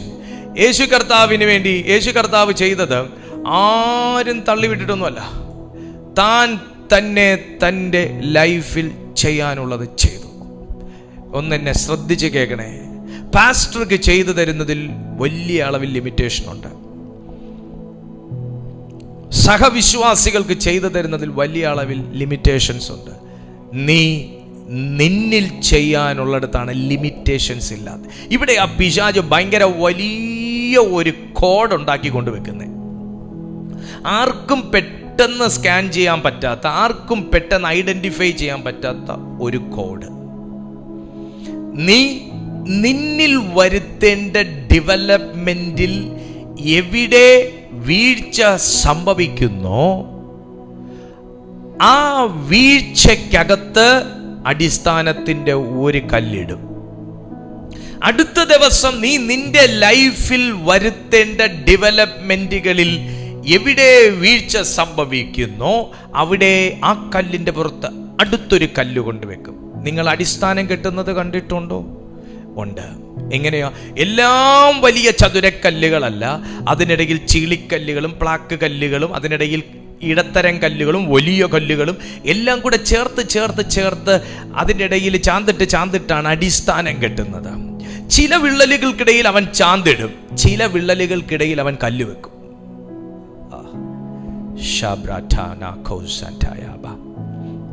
യേശു കർത്താവിന് വേണ്ടി യേശു കർത്താവ് ചെയ്തത് ആരും തള്ളിവിട്ടിട്ടൊന്നുമല്ല. താൻ തന്നെ തൻ്റെ ലൈഫിൽ ചെയ്യാനുള്ളത് ചെയ്തു. ഒന്നെന്നെ ശ്രദ്ധിച്ച് കേൾക്കണേ. പാസ്റ്റർക്ക് ചെയ്തു തരുന്നതിൽ വലിയ അളവിൽ ലിമിറ്റേഷൻ ഉണ്ട്. സഹവിശ്വാസികൾക്ക് ചെയ്തു തരുന്നതിൽ വലിയ അളവിൽ ലിമിറ്റേഷൻസ് ഉണ്ട്. നിന്നിൽ ചെയ്യാനുള്ളിടത്താണ് ലിമിറ്റേഷൻസ് ഇല്ലാതെ. ഇവിടെ ആ പിശാച് ഭയങ്കര വലിയ ഒരു കോഡ് ഉണ്ടാക്കി കൊണ്ടുവെക്കുന്നത്. ആർക്കും പെട്ടെന്ന് സ്കാൻ ചെയ്യാൻ പറ്റാത്ത, ആർക്കും പെട്ടെന്ന് ഐഡന്റിഫൈ ചെയ്യാൻ പറ്റാത്ത ഒരു കോഡ്. നിന്നിൽ വരുത്തേണ്ട ഡെവലപ്മെന്റിൽ എവിടെ വീഴ്ച സംഭവിക്കുന്നോ ആ വീഴ്ചക്കകത്ത് അടിസ്ഥാനത്തിന്റെ ഒരു കല്ലിടും. അടുത്ത ദിവസം നീ നിന്റെ ലൈഫിൽ വരുത്തേണ്ട ഡെവലപ്മെന്റുകളിൽ എവിടെ വീഴ്ച സംഭവിക്കുന്നോ അവിടെ ആ കല്ലിന്റെ പുറത്ത് അടുത്തൊരു കല്ല് കൊണ്ടുവെക്കും. നിങ്ങൾ അടിസ്ഥാനം കെട്ടുന്നത് കണ്ടിട്ടുണ്ടോ? ഉണ്ട്. എങ്ങനെയാ? എല്ലാം വലിയ ചതുരക്കല്ലുകളല്ല, അതിനിടയിൽ ചീളിക്കല്ലുകളും പ്ലാക്ക് കല്ലുകളും അതിനിടയിൽ ഇടത്തരം കല്ലുകളും വലിയ കല്ലുകളും എല്ലാം കൂടെ ചേർത്ത് അതിൻ്റെ ഇടയിൽ ചാന്തിട്ടാണ് അടിസ്ഥാനം കെട്ടുന്നത്. ചില വിള്ളലുകൾക്കിടയിൽ അവൻ ചാന്തിടും, ചില വിള്ളലുകൾക്കിടയിൽ അവൻ കല്ല് വെക്കും.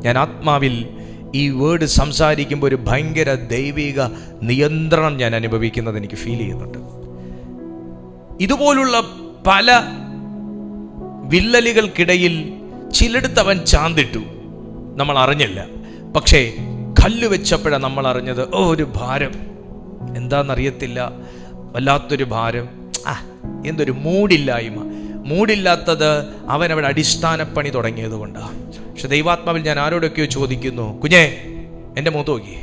ഞാൻ ആത്മാവിൽ ഈ വേർഡ് സംസാരിക്കുമ്പോൾ ഒരു ഭയങ്കര ദൈവിക നിയന്ത്രണം ഞാൻ അനുഭവിക്കുന്നത് എനിക്ക് ഫീൽ ചെയ്യുന്നുണ്ട്. ഇതുപോലുള്ള പല വിള്ളലുകൾക്കിടയിൽ ചിലടത്ത് അവൻ ചാന്തിട്ടു, നമ്മൾ അറിഞ്ഞില്ല. പക്ഷേ കല്ല് വെച്ചപ്പോഴാണ് നമ്മൾ അറിഞ്ഞത്, ഒരു ഭാരം, എന്താണെന്നറിയത്തില്ല, വല്ലാത്തൊരു ഭാരം, എന്തൊരു മൂടില്ലാത്തത് അവൻ അവിടെ അടിസ്ഥാനപ്പണി തുടങ്ങിയത് കൊണ്ടാണ്. പക്ഷെ ദൈവാത്മാവിൽ ഞാൻ ആരോടൊക്കെയോ ചോദിക്കുന്നു, കുഞ്ഞേ എൻ്റെ മുഖത്ത് നോക്കി,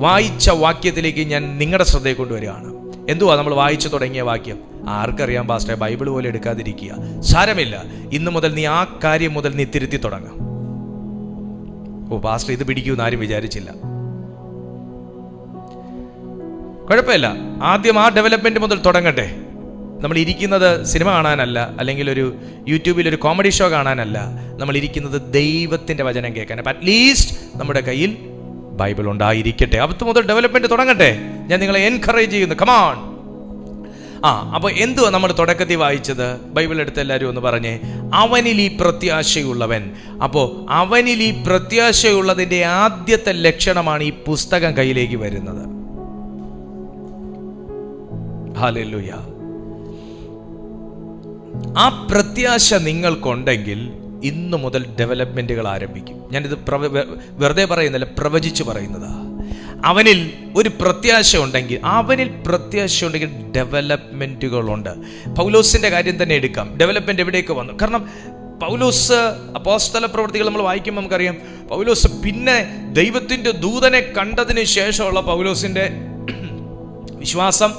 വായിച്ച വാക്യത്തിലേക്ക് ഞാൻ നിങ്ങളുടെ ശ്രദ്ധയെ കൊണ്ടുവരികയാണ്. എന്തുവാ നമ്മൾ വായിച്ചു തുടങ്ങിയ വാക്യം? ആർക്കറിയാം പാസ്റ്ററെ, ബൈബിൾ പോലെ എടുക്കാതിരിക്കുക. സാരമില്ല, ഇന്ന് മുതൽ നീ ആ കാര്യം മുതൽ നീ തിരുത്തി തുടങ്ങാം. പാസ്റ്റർ ഇത് പിടിക്കുമെന്ന് ആരും വിചാരിച്ചില്ല. കുഴപ്പമില്ല, ആദ്യം ആ ഡെവലപ്മെന്റ് മുതൽ തുടങ്ങട്ടെ. നമ്മൾ ഇരിക്കുന്നത് സിനിമ കാണാനല്ല, അല്ലെങ്കിൽ ഒരു യൂട്യൂബിൽ ഒരു കോമഡി ഷോ കാണാനല്ല. നമ്മൾ ഇരിക്കുന്നത് ദൈവത്തിന്റെ വചനം കേൾക്കാൻ. അപ്പം അറ്റ്ലീസ്റ്റ് നമ്മുടെ കയ്യിൽ ബൈബിൾ ഉണ്ടായിരിക്കട്ടെ. അത് മുതൽ ഡെവലപ്മെന്റ് തുടങ്ങട്ടെ. ഞാൻ നിങ്ങളെ എൻകറേജ് ചെയ്യുന്നു. കമാൺ. അപ്പോൾ എന്തുവാ നമ്മൾ തുടക്കത്തിൽ വായിച്ചത്? ബൈബിൾ എടുത്ത് എല്ലാവരും ഒന്ന് പറഞ്ഞേ. അവനിൽ ഈ പ്രത്യാശയുള്ളവൻ. അപ്പോൾ അവനിൽ ഈ പ്രത്യാശയുള്ളതിൻ്റെ ആദ്യത്തെ ലക്ഷണമാണ് ഈ പുസ്തകം കയ്യിലേക്ക് വരുന്നത്. ഹല്ലേലൂയ. ആ പ്രത്യാശ നിങ്ങൾക്കുണ്ടെങ്കിൽ ഇന്നു മുതൽ ഡെവലപ്മെന്റുകൾ ആരംഭിക്കും. ഞാനിത് വെറുതെ പറയുന്നില്ല, പ്രവചിച്ച് പറയുന്നതാ. അവനിൽ ഒരു പ്രത്യാശ ഉണ്ടെങ്കിൽ ഡെവലപ്മെന്റുകളുണ്ട്. പൗലോസിന്റെ കാര്യം തന്നെ എടുക്കാം. ഡെവലപ്മെന്റ് എവിടേക്ക് വന്നു? കാരണം പൗലോസ് അപ്പോസ്തല പ്രവൃത്തികൾ നമ്മൾ വായിക്കുമ്പോൾ നമുക്കറിയാം, പൗലോസ് പിന്നെ ദൈവത്തിന്റെ ദൂതനെ കണ്ടതിന് ശേഷമുള്ള പൗലോസിന്റെ വിശ്വാസം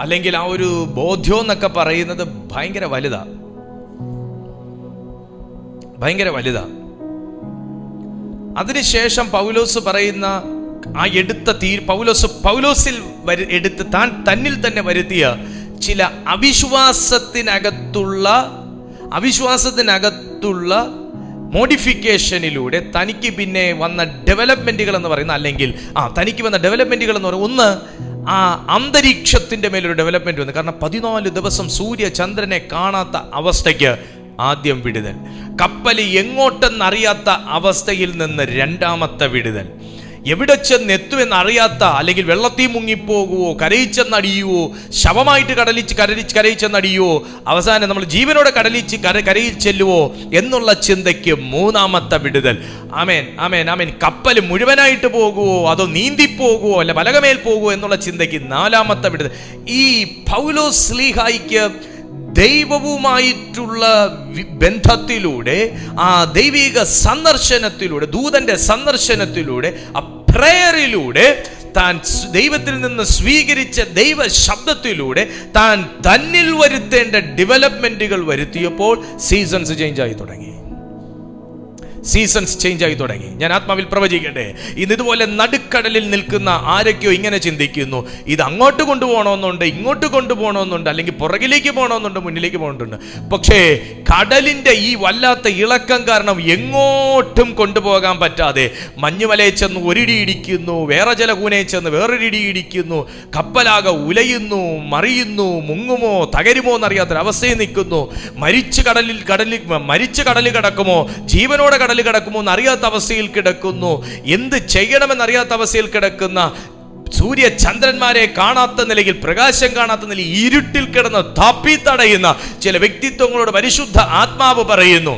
അല്ലെങ്കിൽ ആ ഒരു ബോധ്യം എന്നൊക്കെ പറയുന്നത് ഭയങ്കര വലുതാ. അതിനുശേഷം പൗലോസ് പറയുന്ന ആ എടുത്ത പൗലോസിൽ എടുത്ത് തന്നിൽ തന്നെ വരുത്തിയ ചില അവിശ്വാസത്തിനകത്തുള്ള മോഡിഫിക്കേഷനിലൂടെ തനിക്ക് പിന്നെ വന്ന ഡെവലപ്മെന്റുകൾ എന്ന് പറയുന്ന, അല്ലെങ്കിൽ തനിക്ക് വന്ന ഡെവലപ്മെന്റുകൾ എന്ന് പറയുന്നത്, ഒന്ന് ആ അന്തരീക്ഷത്തിന്റെ മേലൊരു ഡെവലപ്മെന്റ് വന്നു. കാരണം 14 ദിവസം സൂര്യ ചന്ദ്രനെ കാണാത്ത അവസ്ഥയ്ക്ക് ആദ്യം വിടുതൽ, കപ്പൽ എങ്ങോട്ടെന്നറിയാത്ത അവസ്ഥയിൽ നിന്ന് രണ്ടാമത്തെ വിടുതൽ, എവിടെ ചെന്നെത്തുമെന്നറിയാത്ത, അല്ലെങ്കിൽ വെള്ളത്തിൽ മുങ്ങിപ്പോകുവോ, കരയിച്ചെന്നടിയുവോ, ശവമായിട്ട് കരയിച്ചെന്നടിയുവോ, അവസാനം നമ്മൾ ജീവനോടെ കരയിൽ ചെല്ലുവോ എന്നുള്ള ചിന്തയ്ക്ക് മൂന്നാമത്തെ വിടുതൽ. ആമേൻ, ആമേൻ, ആമേൻ. കപ്പൽ മുഴുവനായിട്ട് പോകുവോ അതോ നീന്തിപ്പോകുവോ അല്ല പലകമേൽ പോകുവോ എന്നുള്ള ചിന്തയ്ക്ക് നാലാമത്തെ വിടുതൽ. ഈ പൗലോസ് ശ്ലീഹായിക്ക് ദൈവവുമായിട്ടുള്ള ബന്ധത്തിലൂടെ, ആ ദൈവിക സന്ദർശനത്തിലൂടെ, ദൂതന്റെ സന്ദർശനത്തിലൂടെ, ആ പ്രയറിലൂടെ, താൻ ദൈവത്തിൽ നിന്ന് സ്വീകരിച്ച ദൈവ ശബ്ദത്തിലൂടെ താൻ തന്നിൽ വരുത്തേണ്ട ഡെവലപ്മെന്റുകൾ വരുത്തിയപ്പോൾ സീസൺസ് ചേഞ്ച് ആയി തുടങ്ങി. ഞാൻ ആത്മാവിൽ പ്രവചിക്കട്ടെ. ഇന്ന് ഇതുപോലെ നടുക്കടലിൽ നിൽക്കുന്ന ആരൊക്കെയോ ഇങ്ങനെ ചിന്തിക്കുന്നു, ഇത് അങ്ങോട്ട് കൊണ്ടുപോകണമെന്നുണ്ട്, ഇങ്ങോട്ട് കൊണ്ടുപോകണമെന്നുണ്ട്, അല്ലെങ്കിൽ പുറകിലേക്ക് പോകണമെന്നുണ്ട്, മുന്നിലേക്ക് പോകണമെന്നുണ്ട്. പക്ഷേ കടലിന്റെ ഈ വല്ലാത്ത ഇളക്കം കാരണം എങ്ങോട്ടും കൊണ്ടുപോകാൻ പറ്റാതെ മഞ്ഞുമലയിൽ ചെന്ന് ഒരിടി ഇടിക്കുന്നു, വേറെ ചില കൂനയിൽ ചെന്ന് വേറൊരിടി ഇടിക്കുന്നു, കപ്പലാകെ ഉലയുന്നു, മറിയുന്നു, മുങ്ങുമോ തകരുമോ എന്നറിയാത്തൊരവസ്ഥയിൽ നിൽക്കുന്നു. മരിച്ച കടലിൽ കിടക്കുമോ, ജീവനോടെ കടലിൽ കിടക്കുമോ എന്നറിയാത്ത അവസ്ഥയിൽ കിടക്കുന്നു. എന്ത് ചെയ്യണമെന്നറിയാത്ത അവസ്ഥയിൽ കിടക്കുന്ന, സൂര്യ ചന്ദ്രന്മാരെ കാണാത്ത നിലയിൽ, പ്രകാശം കാണാത്ത നിലയിൽ ഇരുട്ടിൽ കിടന്ന് തപ്പി തടയുന്ന ചില വ്യക്തിത്വങ്ങളോട് പരിശുദ്ധ ആത്മാവ് പറയുന്നു,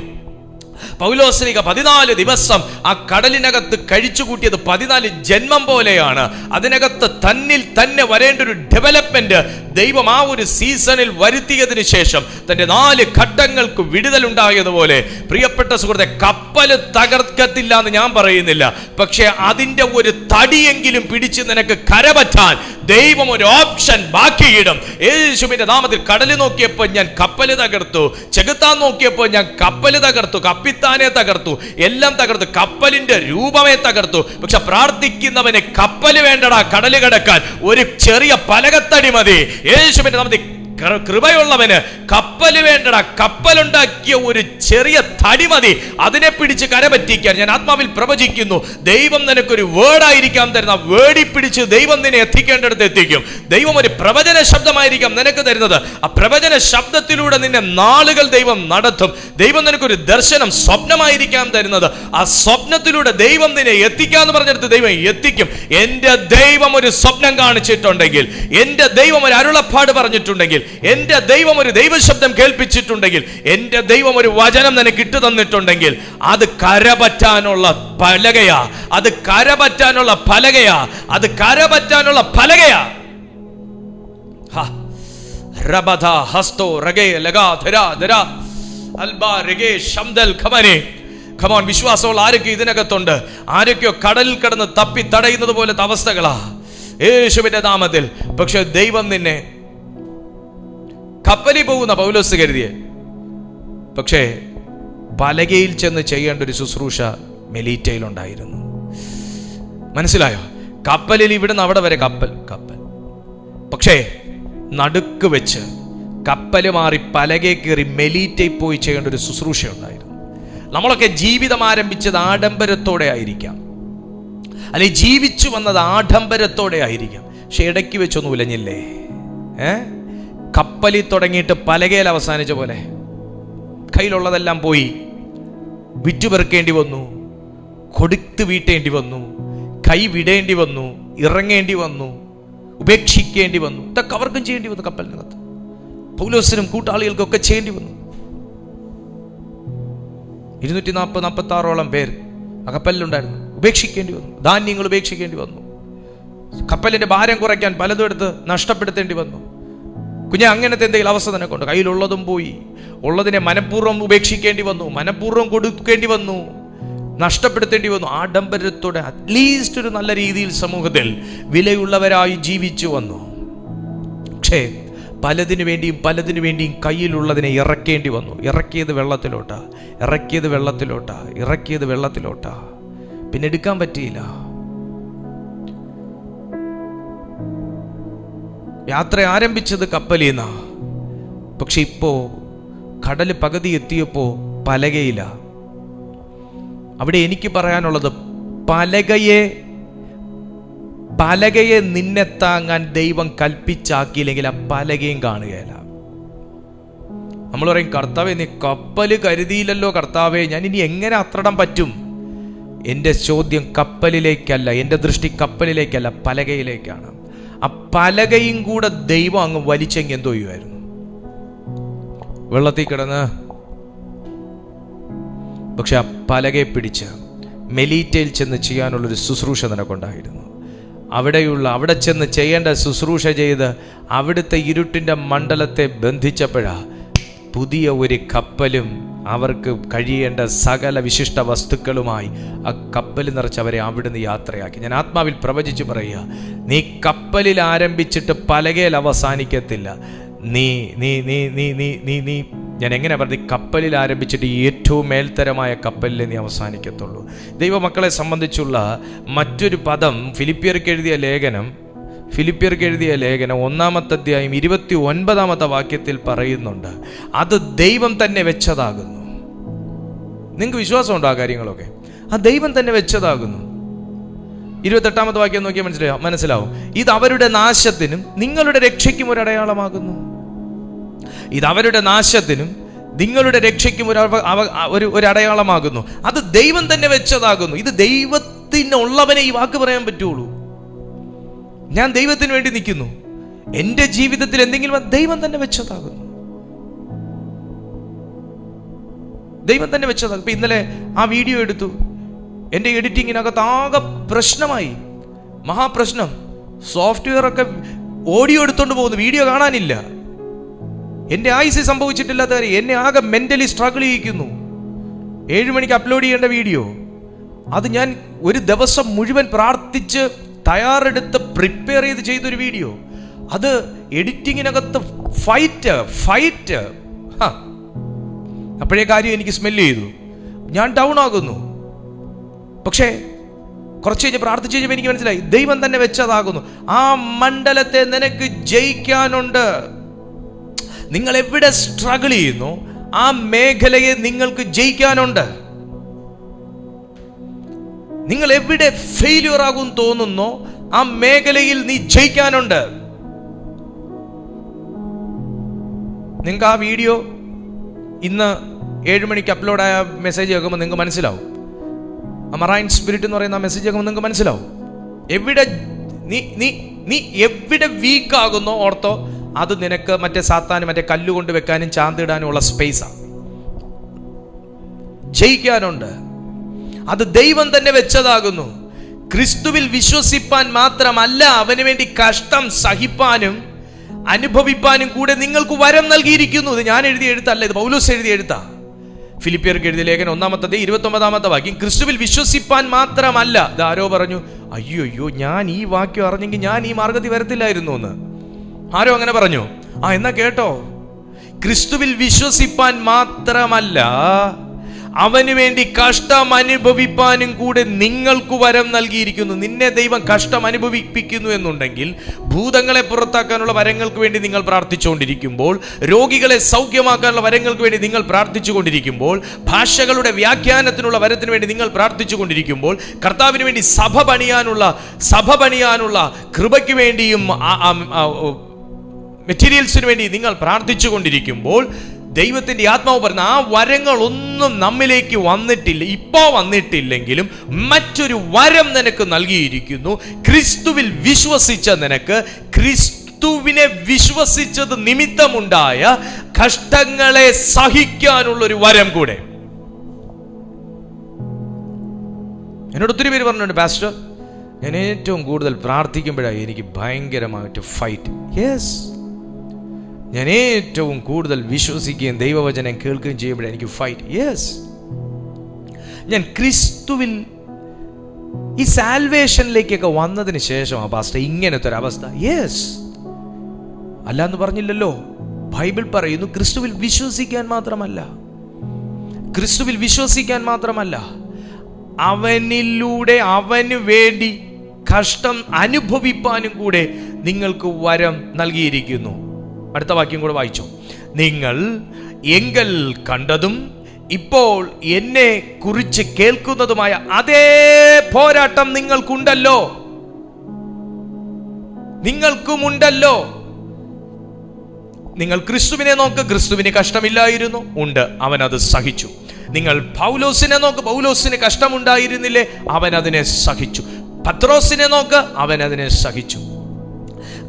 പൗലോസ്ലീഹ 14 ദിവസം ആ കടലിനകത്ത് കഴിച്ചു കൂട്ടിയത് 14 ജന്മം പോലെയാണ്. അതിനകത്ത് തന്നിൽ തന്നെ വരേണ്ട ഒരു ഡെവലപ്മെന്റ് ദൈവം ആ ഒരു സീസണിൽ വരുത്തിയതിനു ശേഷം തന്റെ 4 ഘട്ടങ്ങൾക്ക് വിടുതലുണ്ടായതുപോലെ, പ്രിയപ്പെട്ട സുഹൃത്തെ, കപ്പൽ തകർക്കത്തില്ല എന്ന് ഞാൻ പറയുന്നില്ല, പക്ഷെ അതിന്റെ ഒരു തടിയെങ്കിലും പിടിച്ച് നിനക്ക് കരപറ്റാൻ ദൈവം ഒരു ഓപ്ഷൻ ബാക്കിയിടും. യേശുവിന്റെ നാമത്തിൽ കടല് നോക്കിയപ്പോൾ ഞാൻ കപ്പല് തകർത്തു, ചെകുത്താൻ നോക്കിയപ്പോൾ ഞാൻ കപ്പല് തകർത്തു, കപ്പിത്താനെ തകർത്തു, എല്ലാം തകർത്തു, കപ്പലിന്റെ രൂപമേ തകർത്തു. പക്ഷെ പ്രാർത്ഥിക്കുന്നവന് കപ്പല് വേണ്ടടാ കടല് കടക്കാൻ, ഒരു ചെറിയ പലകത്തടി മതി. യേശുവിന്റെ നാമത്തിൽ കൃപയുള്ളവന് കപ്പല് വേണ്ടടാ, കപ്പലുണ്ടാക്കിയ ഒരു ചെറിയ തടി മതി, അതിനെ പിടിച്ച് കരപറ്റിക്കാൻ. ഞാൻ ആത്മാവിൽ പ്രവചിക്കുന്നു, ദൈവം നിനക്കൊരു വേർഡായിരിക്കാം തരുന്ന, വേർഡി പിടിച്ച് ദൈവം നിന്നെ എത്തിക്കേണ്ടടുത്ത് എത്തിക്കും. ദൈവം ഒരു പ്രവചന ശബ്ദമായിരിക്കാം നിനക്ക് തരുന്നത്. ആ പ്രവചന ശബ്ദത്തിലൂടെ നിന്നെ നാളുകൾ ദൈവം നടത്തും. ദൈവം നിനക്കൊരു ദർശനം, സ്വപ്നമായിരിക്കാം തരുന്നത്. ആ സ്വപ്നത്തിലൂടെ ദൈവം നിന്നെ എത്തിക്കാന്ന് പറഞ്ഞെടുത്ത് ദൈവം എത്തിക്കും. എന്റെ ദൈവം ഒരു സ്വപ്നം കാണിച്ചിട്ടുണ്ടെങ്കിൽ, എന്റെ ദൈവം ഒരു അരുളപ്പാട് പറഞ്ഞിട്ടുണ്ടെങ്കിൽ, എന്റെ ദൈവം ഒരു ദൈവശബ്ദം കേൾപ്പിച്ചിട്ടുണ്ടെങ്കിൽ, എന്റെ ദൈവം ഒരു വചനം നിനക്ക് ഇട്ടു തന്നിട്ടുണ്ടെങ്കിൽ, അത് കരപറ്റാനുള്ള പലകയാ, അത് കരപറ്റാനുള്ള പലകയാ, അത് കരപറ്റാനുള്ള പലകയാ. വിശ്വാസമുള്ള ആരൊക്കെ ഇതിനകത്തുണ്ട്? ആരൊക്കെയോ കടലിൽ കിടന്ന് തപ്പി തടയുന്നത് പോലത്തെ അവസ്ഥകളാ യേശുവിന്റെ നാമത്തിൽ. പക്ഷെ ദൈവം നിന്നെ കപ്പലിൽ പോകുന്ന പൗലോസ് കരുതിയെ, പക്ഷേ പലകയിൽ ചെന്ന് ചെയ്യേണ്ട ഒരു ശുശ്രൂഷ മെലീറ്റയിലുണ്ടായിരുന്നു. മനസ്സിലായോ? കപ്പലിൽ ഇവിടുന്ന് അവിടെ വരെ കപ്പൽ, പക്ഷേ നടുക്ക് വെച്ച് കപ്പല് മാറി പലകയിൽ കയറി മെലീറ്റയിൽ പോയി ചെയ്യേണ്ട ഒരു ശുശ്രൂഷ ഉണ്ടായിരുന്നു. നമ്മളൊക്കെ ജീവിതം ആരംഭിച്ചത് ആഡംബരത്തോടെ ആയിരിക്കാം, അല്ലെങ്കിൽ ജീവിച്ചു വന്നത് ആഡംബരത്തോടെ ആയിരിക്കാം. പക്ഷെ ഇടയ്ക്ക് വെച്ചൊന്നും ഉലഞ്ഞില്ലേ? കപ്പലിൽ തുടങ്ങിയിട്ട് പലകയിൽ അവസാനിച്ച പോലെ കയ്യിലുള്ളതെല്ലാം പോയി, വിറ്റുപെറുക്കേണ്ടി വന്നു, കൊടുത്ത് വീട്ടേണ്ടി വന്നു, കൈ വിടേണ്ടി വന്നു, ഇറങ്ങേണ്ടി വന്നു, ഉപേക്ഷിക്കേണ്ടി വന്നു. ഇതൊക്കെ അവർക്കും ചെയ്യേണ്ടി വന്നു. കപ്പലിനകത്ത് പൗലോസിനും കൂട്ടാളികൾക്കൊക്കെ ചെയ്യേണ്ടി വന്നു. 246 പേർ ആ കപ്പലിലുണ്ടായിരുന്നു. ഉപേക്ഷിക്കേണ്ടി വന്നു, ധാന്യങ്ങൾ ഉപേക്ഷിക്കേണ്ടി വന്നു, കപ്പലിന്റെ ഭാരം കുറയ്ക്കാൻ പലതും എടുത്ത് നഷ്ടപ്പെടുത്തേണ്ടി വന്നു. കുഞ്ഞെ, അങ്ങനത്തെ എന്തെങ്കിലും അവസ്ഥ തന്നെ കൊണ്ട് കയ്യിലുള്ളതും പോയി, ഉള്ളതിനെ മനഃപൂർവ്വം ഉപേക്ഷിക്കേണ്ടി വന്നു, മനഃപൂർവ്വം കൊടുക്കേണ്ടി വന്നു, നഷ്ടപ്പെടുത്തേണ്ടി വന്നു. ആഡംബരത്തോടെ അറ്റ്ലീസ്റ്റ് ഒരു നല്ല രീതിയിൽ സമൂഹത്തിൽ വിലയുള്ളവരായി ജീവിച്ചു വന്നു. പക്ഷേ പലതിനു വേണ്ടിയും കയ്യിലുള്ളതിനെ ഇറക്കേണ്ടി വന്നു. ഇറക്കിയത് വെള്ളത്തിലോട്ടാ, പിന്നെ എടുക്കാൻ പറ്റിയില്ല. യാത്ര ആരംഭിച്ചത് കപ്പലിൽ നിന്നാ, പക്ഷെ ഇപ്പോ കടല് പകുതി എത്തിയപ്പോ പലകയില്ല. അവിടെ എനിക്ക് പറയാനുള്ളത്, പലകയെ നിന്നെ താങ്ങാൻ ദൈവം കൽപ്പിച്ചാക്കിയില്ലെങ്കിൽ ആ പലകയും കാണുകയില്ല. നമ്മൾ പറയും, കർത്താവേ നീ കപ്പല് കരുതിയില്ലല്ലോ കർത്താവേ, ഞാൻ ഇനി എങ്ങനെ അത്രടം പറ്റും? എൻ്റെ ചോദ്യം കപ്പലിലേക്കല്ല, എൻ്റെ ദൃഷ്ടി കപ്പലിലേക്കല്ല, പലകയിലേക്കാണ്. ആ പലകയും കൂടെ ദൈവം അങ്ങ് വലിച്ചെങ്കിൽ എന്തോ ചെയ്യുമായിരുന്നു? വെള്ളത്തിൽ കിടന്ന്. പക്ഷെ ആ പലകയെ പിടിച്ച് മെലീറ്റയിൽ ചെന്ന് ചെയ്യാനുള്ളൊരു ശുശ്രൂഷ നിനക്കുണ്ടായിരുന്നു. അവിടെ ചെന്ന് ചെയ്യേണ്ട ശുശ്രൂഷ ചെയ്ത് അവിടുത്തെ ഇരുട്ടിൻ്റെ മണ്ഡലത്തെ ബന്ധിച്ചപ്പോഴാ പുതിയ ഒരു കപ്പലും അവർക്ക് കഴിയേണ്ട സകല വിശിഷ്ട വസ്തുക്കളുമായി ആ കപ്പൽ നിറച്ച് അവരെ അവിടുന്ന് യാത്രയാക്കി. ഞാൻ ആത്മാവിൽ പ്രവചിച്ചു പറയുക, നീ കപ്പലിൽ ആരംഭിച്ചിട്ട് പലകയിൽ അവസാനിക്കത്തില്ല. നീ നീ നീ നീ നീ നീ നീ ഞാൻ എങ്ങനെ പറഞ്ഞു, കപ്പലിൽ ആരംഭിച്ചിട്ട് ഏറ്റവും മേൽത്തരമായ കപ്പലിൽ നീ അവസാനിക്കത്തുള്ളൂ. ദൈവമക്കളെ സംബന്ധിച്ചുള്ള മറ്റൊരു പദം ഫിലിപ്പിയർക്ക് എഴുതിയ ലേഖനം 1-ാമത്തെ അധ്യായം 29-ാമത്തെ വാക്യത്തിൽ പറയുന്നുണ്ട്, അത് ദൈവം തന്നെ വെച്ചതാകുന്നു. നിങ്ങൾക്ക് വിശ്വാസമുണ്ടോ ആ കാര്യങ്ങളൊക്കെ? ആ ദൈവം തന്നെ വെച്ചതാകുന്നു. 28-ാമത്തെ വാക്യം നോക്കിയാൽ മനസ്സിലാവും. ഇത് അവരുടെ നാശത്തിനും നിങ്ങളുടെ രക്ഷയ്ക്കും ഒരു അടയാളമാകുന്നു. ഇത് അവരുടെ നാശത്തിനും നിങ്ങളുടെ രക്ഷയ്ക്കും ഒരു അടയാളമാകുന്നു. അത് ദൈവം തന്നെ വെച്ചതാകുന്നു. ഇത് ദൈവത്തിനുള്ളവനെ ഈ വാക്ക് പറയാൻ പറ്റുള്ളൂ. ഞാൻ ദൈവത്തിന് വേണ്ടി നിൽക്കുന്നു, എൻ്റെ ജീവിതത്തിൽ എന്തെങ്കിലും ദൈവം തന്നെ വെച്ചതാകുന്നു. ദൈവം തന്നെ വെച്ചതാണ്. ഇപ്പം ഇന്നലെ ആ വീഡിയോ എടുത്തു, എൻ്റെ എഡിറ്റിങ്ങിനകത്ത് ആകെ പ്രശ്നമായി, മഹാപ്രശ്നം. സോഫ്റ്റ്വെയർ ഒക്കെ ഓഡിയോ എടുത്തോണ്ട് പോകുന്നു, വീഡിയോ കാണാനില്ല. എൻ്റെ ആയുസ് സംഭവിച്ചിട്ടില്ലാത്ത കാര്യം എന്നെ ആകെ മെൻ്റലി സ്ട്രഗിൾ ചെയ്യിക്കുന്നു. 7 മണിക്ക് അപ്ലോഡ് ചെയ്യേണ്ട വീഡിയോ, അത് ഞാൻ ഒരു ദിവസം മുഴുവൻ പ്രാർത്ഥിച്ച് തയ്യാറെടുത്ത് പ്രിപ്പയർ ചെയ്തൊരു വീഡിയോ, അത് എഡിറ്റിങ്ങിനകത്ത് ഫൈറ്റ്. അപ്പോഴേ കാര്യം എനിക്ക് സ്മെല്ല് ചെയ്തു, ഞാൻ ഡൗൺ ആകുന്നു. പക്ഷേ കുറച്ച് കഴിഞ്ഞ് പ്രാർത്ഥിച്ച് കഴിഞ്ഞപ്പോൾ എനിക്ക് മനസ്സിലായി, ദൈവം തന്നെ വെച്ചതാകുന്നു. ആ മണ്ഡലത്തെ നിനക്ക് ജയിക്കാനുണ്ട്. നിങ്ങൾ എവിടെ സ്ട്രഗിൾ ചെയ്യുന്നു, ആ മേഖലയെ നിങ്ങൾക്ക് ജയിക്കാനുണ്ട്. നിങ്ങൾ എവിടെ ഫെയിലിയർ ആകും തോന്നുന്നോ, ആ മേഖലയിൽ നീ ജയിക്കാനുണ്ട്. നിങ്ങൾക്ക് ആ വീഡിയോ ഇന്ന് 7 മണിക്ക് അപ്ലോഡായ മെസ്സേജ് കേൾക്കുമ്പോൾ നിങ്ങൾക്ക് മനസ്സിലാവും. ആ മറൈൻ സ്പിരിറ്റ് എന്ന് പറയുന്ന ആ മെസ്സേജ് കേൾക്കുമ്പോൾ നിങ്ങൾക്ക് മനസ്സിലാവും എവിടെ നീ എവിടെ വീക്കാകുന്നോ ഓർത്തോ, അത് നിനക്ക് മറ്റേ സാത്താനും മറ്റേ കല്ലുകൊണ്ട് വെക്കാനും ചാന്തിടാനും ഉള്ള സ്പേസാണ്. ജയിക്കാനുണ്ട്. അത് ദൈവം തന്നെ വെച്ചതാകുന്നു. ക്രിസ്തുവിൽ വിശ്വസിപ്പാൻ മാത്രമല്ല, അവന് വേണ്ടി കഷ്ടം സഹിപ്പാനും അനുഭവിപ്പാനും കൂടെ നിങ്ങൾക്ക് വരം നൽകിയിരിക്കുന്നു. ഇത് ഞാൻ എഴുതിയ എഴുത്തല്ല, ഇത് പൗലോസ് എഴുതിയ എഴുത്താ. ഫിലിപ്പിയർക്ക് എഴുതിയ ലേഖനം 1-29 വാക്യം. ക്രിസ്തുവിൽ വിശ്വസിപ്പാൻ മാത്രമല്ല. ഇത് ആരോ പറഞ്ഞു, അയ്യോ ഞാൻ ഈ വാക്യം അറിഞ്ഞെങ്കിൽ ഞാൻ ഈ മാർഗത്തിൽ വരത്തില്ലായിരുന്നു എന്ന്. ആരോ അങ്ങനെ പറഞ്ഞു. എന്നാ കേട്ടോ, ക്രിസ്തുവിൽ വിശ്വസിപ്പാൻ മാത്രമല്ല, അവന് വേണ്ടി കഷ്ടം അനുഭവിപ്പാനും കൂടെ നിങ്ങൾക്ക് വരം നൽകിയിരിക്കുന്നു. നിന്നെ ദൈവം കഷ്ടം അനുഭവിപ്പിക്കുന്നു എന്നുണ്ടെങ്കിൽ, ഭൂതങ്ങളെ പുറത്താക്കാനുള്ള വരങ്ങൾക്ക് വേണ്ടി നിങ്ങൾ പ്രാർത്ഥിച്ചുകൊണ്ടിരിക്കുമ്പോൾ, രോഗികളെ സൗഖ്യമാക്കാനുള്ള വരങ്ങൾക്ക് വേണ്ടി നിങ്ങൾ പ്രാർത്ഥിച്ചുകൊണ്ടിരിക്കുമ്പോൾ, ഭാഷകളുടെ വ്യാഖ്യാനത്തിനുള്ള വരത്തിന് വേണ്ടി നിങ്ങൾ പ്രാർത്ഥിച്ചുകൊണ്ടിരിക്കുമ്പോൾ, കർത്താവിന് വേണ്ടി സഭ പണിയാനുള്ള കൃപയ്ക്ക് വേണ്ടിയും മെറ്റീരിയൽസിന് വേണ്ടി നിങ്ങൾ പ്രാർത്ഥിച്ചു കൊണ്ടിരിക്കുമ്പോൾ, ദൈവത്തിന്റെ ആത്മാവ് പറഞ്ഞ ആ വരങ്ങളൊന്നും നമ്മിലേക്ക് വന്നിട്ടില്ലെങ്കിലും മറ്റൊരു വരം നിനക്ക് നൽകിയിരിക്കുന്നു. ക്രിസ്തുവിൽ വിശ്വസിച്ച നിനക്ക്, ക്രിസ്തുവിനെ വിശ്വസിച്ചത് നിമിത്തമുണ്ടായ കഷ്ടങ്ങളെ സഹിക്കാനുള്ളൊരു വരം കൂടെ. എന്നോട് ഒത്തിരി പേര് പറഞ്ഞിട്ടുണ്ട്, പാസ്റ്റർ ഞാൻ ഏറ്റവും കൂടുതൽ പ്രാർത്ഥിക്കുമ്പോഴാണ് എനിക്ക് ഭയങ്കരമായിട്ട് ഫൈറ്റ്. യെസ്, ഞാൻ ഏറ്റവും കൂടുതൽ വിശ്വസിക്കുകയും ദൈവവചനം കേൾക്കുകയും ചെയ്യുമ്പോഴേ എനിക്ക് ഫൈറ്റ്. യെസ്, ഞാൻ ക്രിസ്തുവിൽ ഈ സാൽവേഷനിലേക്കൊക്കെ വന്നതിന് ശേഷമാണ് പാസ്റ്റർ ഇങ്ങനത്തെ ഒരു അവസ്ഥ. യെസ്, അല്ലാന്ന് പറഞ്ഞില്ലല്ലോ. ബൈബിൾ പറയുന്നു ക്രിസ്തുവിൽ വിശ്വസിക്കാൻ മാത്രമല്ല, അവനിലൂടെ അവന് വേണ്ടി കഷ്ടം അനുഭവിപ്പാനും കൂടെ നിങ്ങൾക്ക് വരം നൽകിയിരിക്കുന്നു. അടുത്ത വാക്യം കൂടെ വായിച്ചോ. നിങ്ങൾ എങ്കൽ കണ്ടതും ഇപ്പോൾ എന്നെ കുറിച്ച് കേൾക്കുന്നതുമായ അതേ പോരാട്ടം നിങ്ങൾക്കുമുണ്ടല്ലോ. നിങ്ങൾ ക്രിസ്തുവിനെ നോക്ക്, ക്രിസ്തുവിന് കഷ്ടമില്ലായിരുന്നു, ഉണ്ട്, അവൻ അത് സഹിച്ചു. നിങ്ങൾ പൗലോസിനെ നോക്ക്, പൗലോസിന് കഷ്ടമുണ്ടായിരുന്നില്ലേ, അവൻ അതിനെ സഹിച്ചു. പത്രോസിനെ നോക്ക്, അവൻ അതിനെ സഹിച്ചു.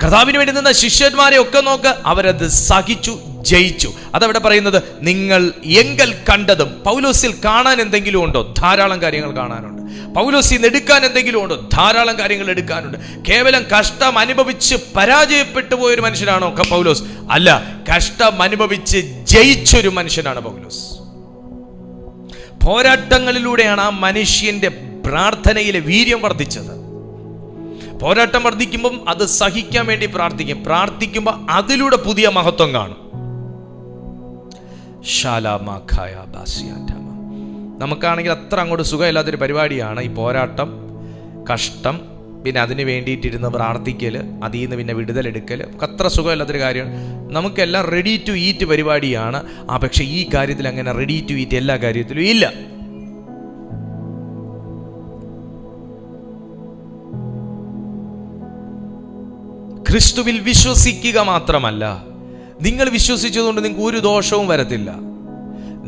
കർത്താവിന് വേണ്ടി നിന്ന ശിഷ്യന്മാരെ ഒക്കെ നോക്ക്, അവരത് സഹിച്ചു, ജയിച്ചു. അതവിടെ പറയുന്നത് നിങ്ങൾ എങ്കൽ കണ്ടതും. പൗലോസിൽ കാണാൻ എന്തെങ്കിലും ഉണ്ടോ? ധാരാളം കാര്യങ്ങൾ കാണാനുണ്ട്. പൗലോസിൽ നിന്ന് എടുക്കാൻ എന്തെങ്കിലും ഉണ്ടോ? ധാരാളം കാര്യങ്ങൾ എടുക്കാനുണ്ട്. കേവലം കഷ്ടം അനുഭവിച്ച് പരാജയപ്പെട്ടു പോയൊരു മനുഷ്യനാണോ പൗലോസ്? അല്ല, കഷ്ടം അനുഭവിച്ച് ജയിച്ചൊരു മനുഷ്യനാണ് പൗലോസ്. പോരാട്ടങ്ങളിലൂടെയാണ് ആ മനുഷ്യന്റെ പ്രാർത്ഥനയിലെ വീര്യം വർദ്ധിച്ചത്. പോരാട്ടം വർദ്ധിക്കുമ്പം അത് സഹിക്കാൻ വേണ്ടി പ്രാർത്ഥിക്കുമ്പോൾ അതിലൂടെ പുതിയ മഹത്വം കാണും. നമുക്കാണെങ്കിൽ അത്ര അങ്ങോട്ട് സുഖമില്ലാത്തൊരു പരിപാടിയാണ് ഈ പോരാട്ടം, കഷ്ടം, പിന്നെ അതിന് വേണ്ടിയിട്ടിരുന്ന് പ്രാർത്ഥിക്കൽ, അതിൽ നിന്ന് പിന്നെ വിടുതലെടുക്കൽ. അത്ര സുഖമില്ലാത്തൊരു കാര്യമാണ്. നമുക്കെല്ലാം റെഡി ടു ഈറ്റ് പരിപാടിയാണ്. പക്ഷെ ഈ കാര്യത്തിൽ അങ്ങനെ റെഡി ടു ഈറ്റ് എല്ലാ കാര്യത്തിലും ഇല്ല. ക്രിസ്തുവിൽ വിശ്വസിക്കുക മാത്രമല്ല, നിങ്ങൾ വിശ്വസിച്ചതുകൊണ്ട് നിങ്ങൾക്ക് ഒരു ദോഷവും വരത്തില്ല.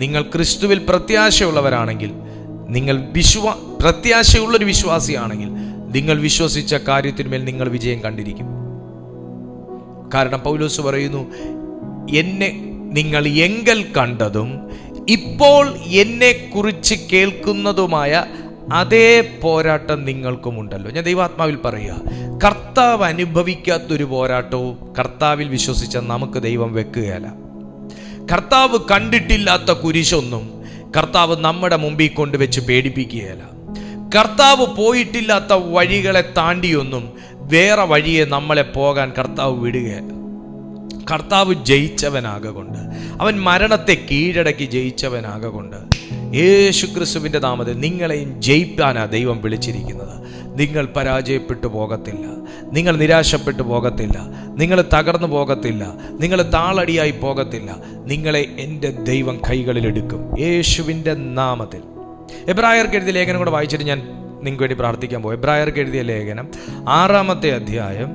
നിങ്ങൾ ക്രിസ്തുവിൽ പ്രത്യാശയുള്ളവരാണെങ്കിൽ, നിങ്ങൾ പ്രത്യാശയുള്ളൊരു വിശ്വാസിയാണെങ്കിൽ, നിങ്ങൾ വിശ്വസിച്ച കാര്യത്തിന്മേൽ നിങ്ങൾ വിജയം കണ്ടിരിക്കും. കാരണം പൗലോസ് പറയുന്നു, എന്നെ നിങ്ങൾ എങ്കൽ കണ്ടതും ഇപ്പോൾ എന്നെക്കുറിച്ച് കേൾക്കുന്നതുമായ അതേ പോരാട്ടം നിങ്ങൾക്കുമുണ്ടല്ലോ. ഞാൻ ദൈവാത്മാവിൽ പറയുക, കർത്താവ് അനുഭവിക്കാത്തൊരു പോരാട്ടവും കർത്താവിൽ വിശ്വസിച്ച നമുക്ക് ദൈവം വെക്കുകയല്ല. കർത്താവ് കണ്ടിട്ടില്ലാത്ത കുരിശൊന്നും കർത്താവ് നമ്മുടെ മുമ്പിൽ കൊണ്ടുവച്ച് പേടിപ്പിക്കുകയല്ല. കർത്താവ് പോയിട്ടില്ലാത്ത വഴികളെ താണ്ടിയൊന്നും വേറെ വഴിയെ നമ്മളെ പോകാൻ കർത്താവ് വിടുകയല്ല. കർത്താവ് ജയിച്ചവനാകൊണ്ട്, അവൻ മരണത്തെ കീഴടക്കി ജയിച്ചവനാകൊണ്ട്, യേശു ക്രിസ്തുവിൻ്റെ നാമത്തിൽ നിങ്ങളെയും ജയിപ്പാനാ ദൈവം വിളിച്ചിരിക്കുന്നത്. നിങ്ങൾ പരാജയപ്പെട്ടു പോകത്തില്ല, നിങ്ങൾ നിരാശപ്പെട്ടു പോകത്തില്ല, നിങ്ങൾ തകർന്നു പോകത്തില്ല, നിങ്ങൾ താളടിയായി പോകത്തില്ല. നിങ്ങളെ എൻ്റെ ദൈവം കൈകളിലെടുക്കും യേശുവിൻ്റെ നാമത്തിൽ. എബ്രായർക്ക് എഴുതിയ ലേഖനം കൂടെ വായിച്ചിട്ട് ഞാൻ നിങ്ങൾക്ക് വേണ്ടി പ്രാർത്ഥിക്കാൻ പോകും. എബ്രായർക്ക് എഴുതിയ ലേഖനം 6-ാമത്തെ അധ്യായം,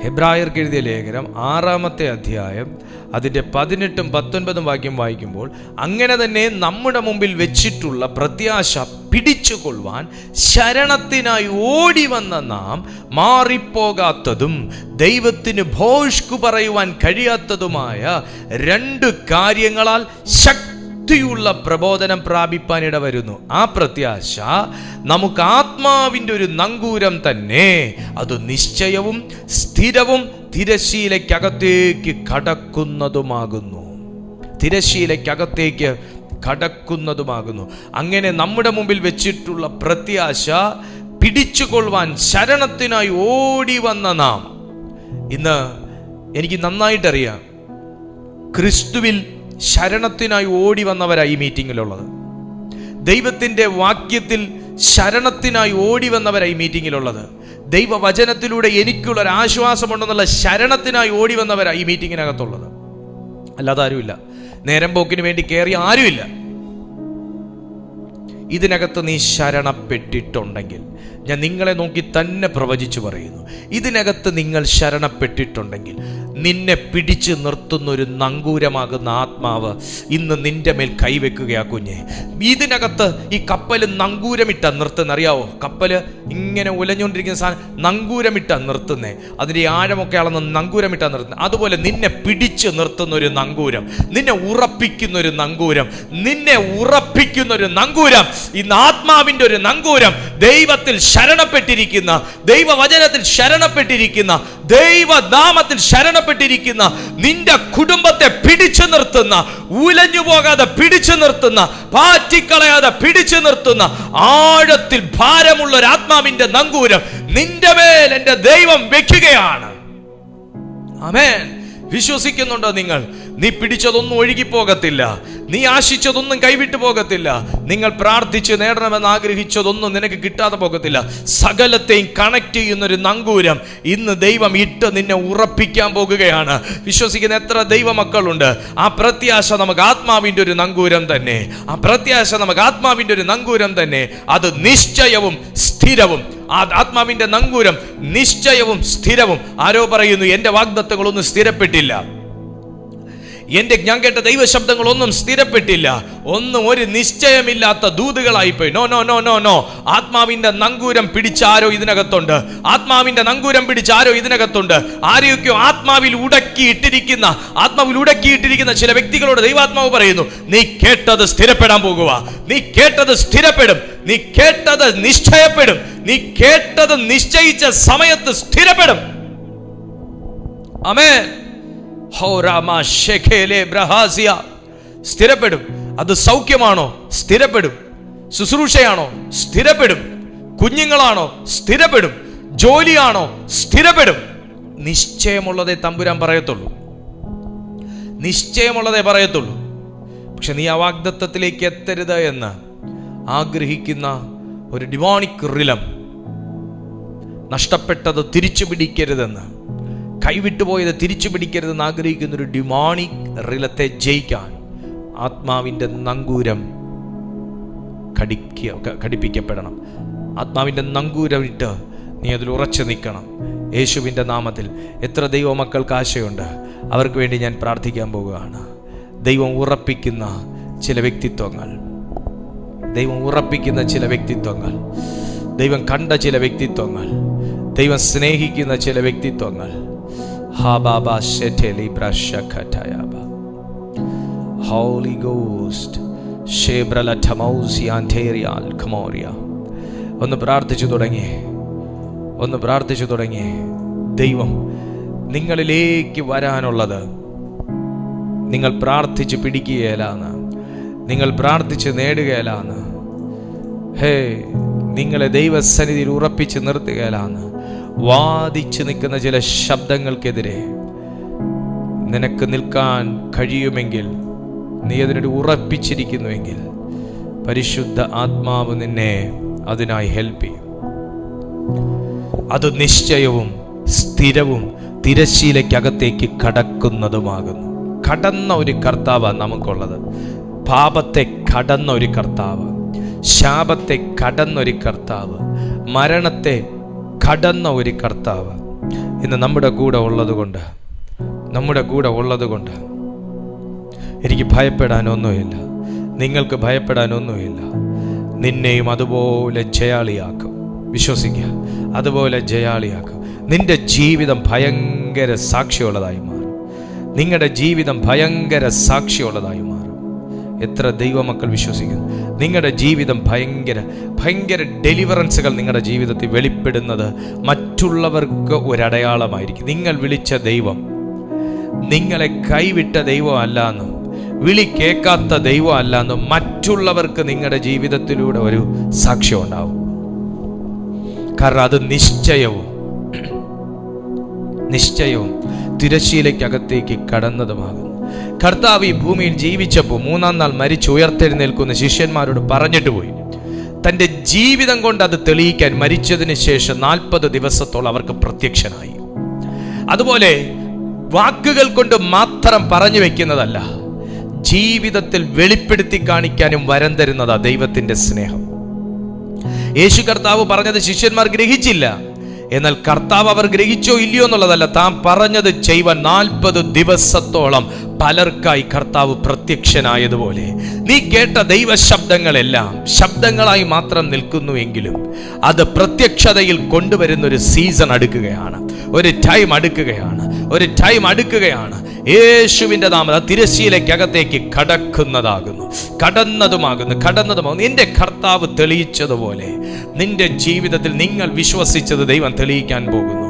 ഹെബ്രായർക്ക് എഴുതിയ ലേഖനം 6-ാമത്തെ അധ്യായം അതിൻ്റെ 18-ഉം 19-ഉം വാക്യം വായിക്കുമ്പോൾ, അങ്ങനെ തന്നെ നമ്മുടെ മുമ്പിൽ വെച്ചിട്ടുള്ള പ്രത്യാശ പിടിച്ചുകൊള്ളുവാൻ ശരണത്തിനായി ഓടി വന്ന നാം മാറിപ്പോകാത്തതും ദൈവത്തിന് ഭോഷ്കു പറയുവാൻ കഴിയാത്തതുമായ 2 കാര്യങ്ങളാൽ ശക്തിയുള്ള പ്രബോധനം പ്രാപിപ്പാനിട വരുന്നു. ആ പ്രത്യാശ നമുക്ക് ആത്മാവിൻ്റെ ഒരു നങ്കൂരം തന്നെ, അത് നിശ്ചയവും സ്ഥിരവും തിരശ്ശീലയ്ക്കകത്തേക്ക് കടക്കുന്നതുമാകുന്നു. തിരശ്ശീലയ്ക്കകത്തേക്ക് കടക്കുന്നതുമാകുന്നു. അങ്ങനെ നമ്മുടെ മുമ്പിൽ വെച്ചിട്ടുള്ള പ്രത്യാശ പിടിച്ചുകൊള്ളുവാൻ ശരണത്തിനായി ഓടി വന്ന നാം, ഇന്ന് എനിക്ക് നന്നായിട്ടറിയാം, ക്രിസ്തുവിൽ ശരണത്തിനായി ഓടി വന്നവരായി ഈ മീറ്റിങ്ങിലുള്ളത്. ദൈവത്തിൻ്റെ വാക്യത്തിൽ ശരണത്തിനായി ഓടി വന്നവരായി ഈ മീറ്റിങ്ങിലുള്ളത്. ദൈവവചനത്തിലൂടെ എനിക്കുള്ളൊരു ആശ്വാസമുണ്ടെന്നുള്ള ശരണത്തിനായി ഓടി വന്നവരായി ഈ മീറ്റിങ്ങിനകത്തുള്ളത്. അല്ലാതെ ആരുമില്ല. നേരം പോക്കിന് വേണ്ടി കയറിയ ആരുമില്ല. ഇതിനകത്ത് നീ ശരണപ്പെട്ടിട്ടുണ്ടെങ്കിൽ, ഞാൻ നിങ്ങളെ നോക്കി തന്നെ പ്രവചിച്ചു പറയുന്നു, ഇതിനകത്ത് നിങ്ങൾ ശരണപ്പെട്ടിട്ടുണ്ടെങ്കിൽ നിന്നെ പിടിച്ചു നിർത്തുന്ന ഒരു നങ്കൂരമാകുന്ന ആത്മാവ് ഇന്ന് നിന്റെ മേൽ കൈവെക്കുകയാ കുഞ്ഞെ. ഇതിനകത്ത് ഈ കപ്പൽ നങ്കൂരമിട്ട നിർത്തുന്ന, അറിയാവോ? കപ്പല് ഇങ്ങനെ ഉലഞ്ഞുകൊണ്ടിരിക്കുന്ന സാധനം നങ്കൂരമിട്ട നിർത്തുന്നേ, അതിൻ്റെ ആഴമൊക്കെ അളന്ന് നങ്കൂരമിട്ട നിർത്തുന്നത്. അതുപോലെ നിന്നെ പിടിച്ചു നിർത്തുന്ന ഒരു നങ്കൂരം, നിന്നെ ഉറപ്പിക്കുന്ന ഒരു നങ്കൂരം, നിന്നെ ഉറപ്പിക്കുന്ന ഒരു നങ്കൂരം, ഇന്ന് ആത്മാവിൻ്റെ ഒരു നങ്കൂരം, ദൈവത്തിൽ ശരണപ്പെട്ടിരിക്കുന്ന, ദൈവവചനത്തിൽ ശരണപ്പെട്ടിരിക്കുന്ന, ദൈവനാമത്തിൽ ശരണപ്പെട്ടിരിക്കുന്ന, നിന്റെ കുടുംബത്തെ പിടിച്ചു നിർത്തുന്ന, ഉലഞ്ഞു പോകാതെ പിടിച്ചു നിർത്തുന്ന, പാറ്റിക്കളയാതെ പിടിച്ചു നിർത്തുന്ന, ആഴത്തിൽ ഭാരമുള്ള ഒരു ആത്മാവിന്റെ നങ്കൂരം നിന്റെ മേൽ എൻ്റെ ദൈവം വെക്കുകയാണ്. ആമേൻ. വിശ്വസിക്കുന്നുണ്ടോ നിങ്ങൾ? നീ പിടിച്ചതൊന്നും ഒഴുകിപ്പോകത്തില്ല, നീ ആശിച്ചതൊന്നും കൈവിട്ടു പോകത്തില്ല, നിങ്ങൾ പ്രാർത്ഥിച്ച് നേടണമെന്ന് ആഗ്രഹിച്ചതൊന്നും നിനക്ക് കിട്ടാതെ പോകത്തില്ല. സകലത്തെയും കണക്ട് ചെയ്യുന്നൊരു നങ്കൂരം ഇന്ന് ദൈവം ഇട്ട് നിന്നെ ഉറപ്പിക്കാൻ പോകുകയാണ്. വിശ്വസിക്കുന്ന എത്ര ദൈവമക്കളുണ്ട്? ആ പ്രത്യാശ നമുക്ക് ആത്മാവിൻ്റെ ഒരു നങ്കൂരം തന്നെ, ആ പ്രത്യാശ നമുക്ക് ആത്മാവിൻ്റെ ഒരു നങ്കൂരം തന്നെ, അത് നിശ്ചയവും സ്ഥിരവും. ആ ആത്മാവിൻ്റെ നങ്കൂരം നിശ്ചയവും സ്ഥിരവും. ആരോ പറയുന്നു എൻ്റെ വാഗ്ദത്തങ്ങളൊന്നും സ്ഥിരപ്പെട്ടില്ല, ഞാൻ കേട്ട ദൈവശബ്ദങ്ങളൊന്നും സ്ഥിരപ്പെട്ടില്ല, ഒന്നും ഒരു നിശ്ചയമില്ലാത്ത ദൂതുകളായിപ്പോയി. No no no no no. ആത്മാവിന്റെ നങ്കൂരം പിടിച്ചാരോ ഇതിനകത്തുണ്ട്, ആത്മാവിന്റെ നങ്കൂരം പിടിച്ചാരോ ഇതിനകത്തുണ്ട്. ആരെയൊക്കെയോ ആത്മാവിൽ ഉടക്കിയിട്ടിരിക്കുന്ന ചില വ്യക്തികളോട് ദൈവാത്മാവ് പറയുന്നു, നീ കേട്ടത് സ്ഥിരപ്പെടാൻ പോകുക, നീ കേട്ടത് സ്ഥിരപ്പെടും, നീ കേട്ടത് നിശ്ചയപ്പെടും, നീ കേട്ടത് നിശ്ചയിച്ച സമയത്ത് സ്ഥിരപ്പെടും. ആമേൻ. സ്ഥിരപ്പെടും. അത് സൗഖ്യമാണോ? സ്ഥിരപ്പെടും. ശുശ്രൂഷയാണോ? സ്ഥിരപ്പെടും. കുഞ്ഞുങ്ങളാണോ? സ്ഥിരപ്പെടും. ജോലിയാണോ? സ്ഥിരപ്പെടും. നിശ്ചയമുള്ളതേ തമ്പുരാൻ പറയത്തുള്ളൂ, നിശ്ചയമുള്ളതേ പറയത്തുള്ളൂ. പക്ഷെ നീ ആ വാഗ്ദത്തത്തിലേക്ക് എത്തരുത് എന്ന് ആഗ്രഹിക്കുന്ന ഒരു ഡിമോണിക് റിലം, നഷ്ടപ്പെട്ടത് തിരിച്ചു പിടിക്കരുതെന്ന്, കൈവിട്ടുപോയത് തിരിച്ചു പിടിക്കരുതെന്ന് ആഗ്രഹിക്കുന്ന ഒരു ഡിമോണിക് റിലത്തെ ജയിക്കാൻ ആത്മാവിൻ്റെ നങ്കൂരം ഘടിപ്പിക്കപ്പെടണം. ആത്മാവിൻ്റെ നങ്കൂരം ഇട്ട് നീ അതിൽ ഉറച്ചു നിൽക്കണം. യേശുവിൻ്റെ നാമത്തിൽ എത്ര ദൈവമക്കൾക്ക് ആശയുണ്ട്, അവർക്ക് വേണ്ടി ഞാൻ പ്രാർത്ഥിക്കാൻ പോവുകയാണ്. ദൈവം ഉറപ്പിക്കുന്ന ചില വ്യക്തിത്വങ്ങൾ, ദൈവം ഉറപ്പിക്കുന്ന ചില വ്യക്തിത്വങ്ങൾ, ദൈവം കണ്ട ചില വ്യക്തിത്വങ്ങൾ, ദൈവം സ്നേഹിക്കുന്ന ചില വ്യക്തിത്വങ്ങൾ. Holy Ghost. ഒന്ന് പ്രാർത്ഥിച്ചു തുടങ്ങി. ദൈവം നിങ്ങളിലേക്ക് വരാനുള്ളത് നിങ്ങൾ പ്രാർത്ഥിച്ച് പിടിക്കുകയില്ലാന്ന്, നിങ്ങൾ പ്രാർത്ഥിച്ച് നേടുകയില്ലാന്ന്, നിങ്ങളെ ദൈവസന്നിധിയിൽ ഉറപ്പിച്ച് നിർത്തുകയില്ലാന്ന് വാദിച്ച് നിൽക്കുന്ന ചില ശബ്ദങ്ങൾക്കെതിരെ നിനക്ക് നിൽക്കാൻ കഴിയുമെങ്കിൽ, നീ അതിനോട് ഉറപ്പിച്ചിരിക്കുന്നുവെങ്കിൽ, പരിശുദ്ധ ആത്മാവ് നിന്നെ അതിനായി ഹെൽപ്പ് ചെയ്യും. അത് നിശ്ചയവും സ്ഥിരവും തിരശ്ശീലയ്ക്കകത്തേക്ക് കടക്കുന്നതുമാകുന്നു. കടന്ന ഒരു കർത്താവാണ് നമുക്കുള്ളത്. പാപത്തെ കടന്ന ഒരു കർത്താവ്, ശാപത്തെ കടന്ന ഒരു കർത്താവ്, മരണത്തെ കടന്ന ഒരു കർത്താവ് ഇന്ന് നമ്മുടെ കൂടെ ഉള്ളതുകൊണ്ട് എനിക്ക് ഭയപ്പെടാനൊന്നുമില്ല, നിങ്ങൾക്ക് ഭയപ്പെടാനൊന്നുമില്ല. നിന്നെയും അതുപോലെ ജയാളിയാക്കും. വിശ്വസിക്കുക, അതുപോലെ ജയാളിയാക്കും. നിന്റെ ജീവിതം ഭയങ്കര സാക്ഷിയുള്ളതായി മാറും. നിങ്ങളുടെ ജീവിതം ഭയങ്കര സാക്ഷിയുള്ളതായി മാറും. എത്ര ദൈവമക്കൾ വിശ്വസിക്കുന്നു? നിങ്ങളുടെ ജീവിതം ഭയങ്കര ഡെലിവറൻസുകൾ നിങ്ങളുടെ ജീവിതത്തിൽ വെളിപ്പെടുന്നത് മറ്റുള്ളവർക്ക് ഒരടയാളമായിരിക്കും. നിങ്ങൾ വിളിച്ച ദൈവം നിങ്ങളെ കൈവിട്ട ദൈവം അല്ലാന്നും, വിളി കേൾക്കാത്ത ദൈവം അല്ലാന്നും മറ്റുള്ളവർക്ക് നിങ്ങളുടെ ജീവിതത്തിലൂടെ ഒരു സാക്ഷ്യം ഉണ്ടാവും. കാരണം അത് നിശ്ചയവും തിരശ്ശീലയ്ക്കകത്തേക്ക് കടന്നതുമാകുന്നു. കർത്താവ് ഈ ഭൂമിയിൽ ജീവിച്ചപ്പോൾ 3-ാം നാൾ മരിച്ച് ഉയർത്തെഴുന്നേൽക്കുന്ന ശിഷ്യന്മാരോട് പറഞ്ഞിട്ട് പോയി. തൻ്റെ ജീവിതം കൊണ്ട് അത് തെളിയിക്കാൻ മരിച്ചതിന് ശേഷം 40 ദിവസത്തോളം അവർക്ക് പ്രത്യക്ഷനായി. അതുപോലെ വാക്കുകൾ കൊണ്ട് മാത്രം പറഞ്ഞു വെക്കുന്നതല്ല, ജീവിതത്തിൽ വെളിപ്പെടുത്തി കാണിക്കാനും വരം തരുന്നതാ ദൈവത്തിന്റെ സ്നേഹം. യേശു കർത്താവ് പറഞ്ഞത് ശിഷ്യന്മാർ ഗ്രഹിച്ചില്ല. എന്നാൽ കർത്താവ് അവർ ഗ്രഹിച്ചോ ഇല്ലയോ എന്നുള്ളതല്ല, താൻ പറഞ്ഞത് ചെയ്യുവാൻ 40 ദിവസത്തോളം പലർക്കായി കർത്താവ് പ്രത്യക്ഷനായതുപോലെ നീ കേട്ട ദൈവശബ്ദങ്ങളെല്ലാം ശബ്ദങ്ങളായി മാത്രം നിൽക്കുന്നുവെങ്കിലും അത് പ്രത്യക്ഷതയിൽ കൊണ്ടുവരുന്ന ഒരു സീസൺ അടുക്കുകയാണ്, ഒരു ടൈം അടുക്കുകയാണ്. യേശുവിൻ്റെ നാമത്തിൽ തിരശ്ശീലയ്ക്കകത്തേക്ക് കടന്നതുമാകുന്നു. നിന്റെ കർത്താവ് തെളിയിച്ചതുപോലെ നിന്റെ ജീവിതത്തിൽ നിങ്ങൾ വിശ്വസിച്ചത് ദൈവം തെളിയിക്കാൻ പോകുന്നു.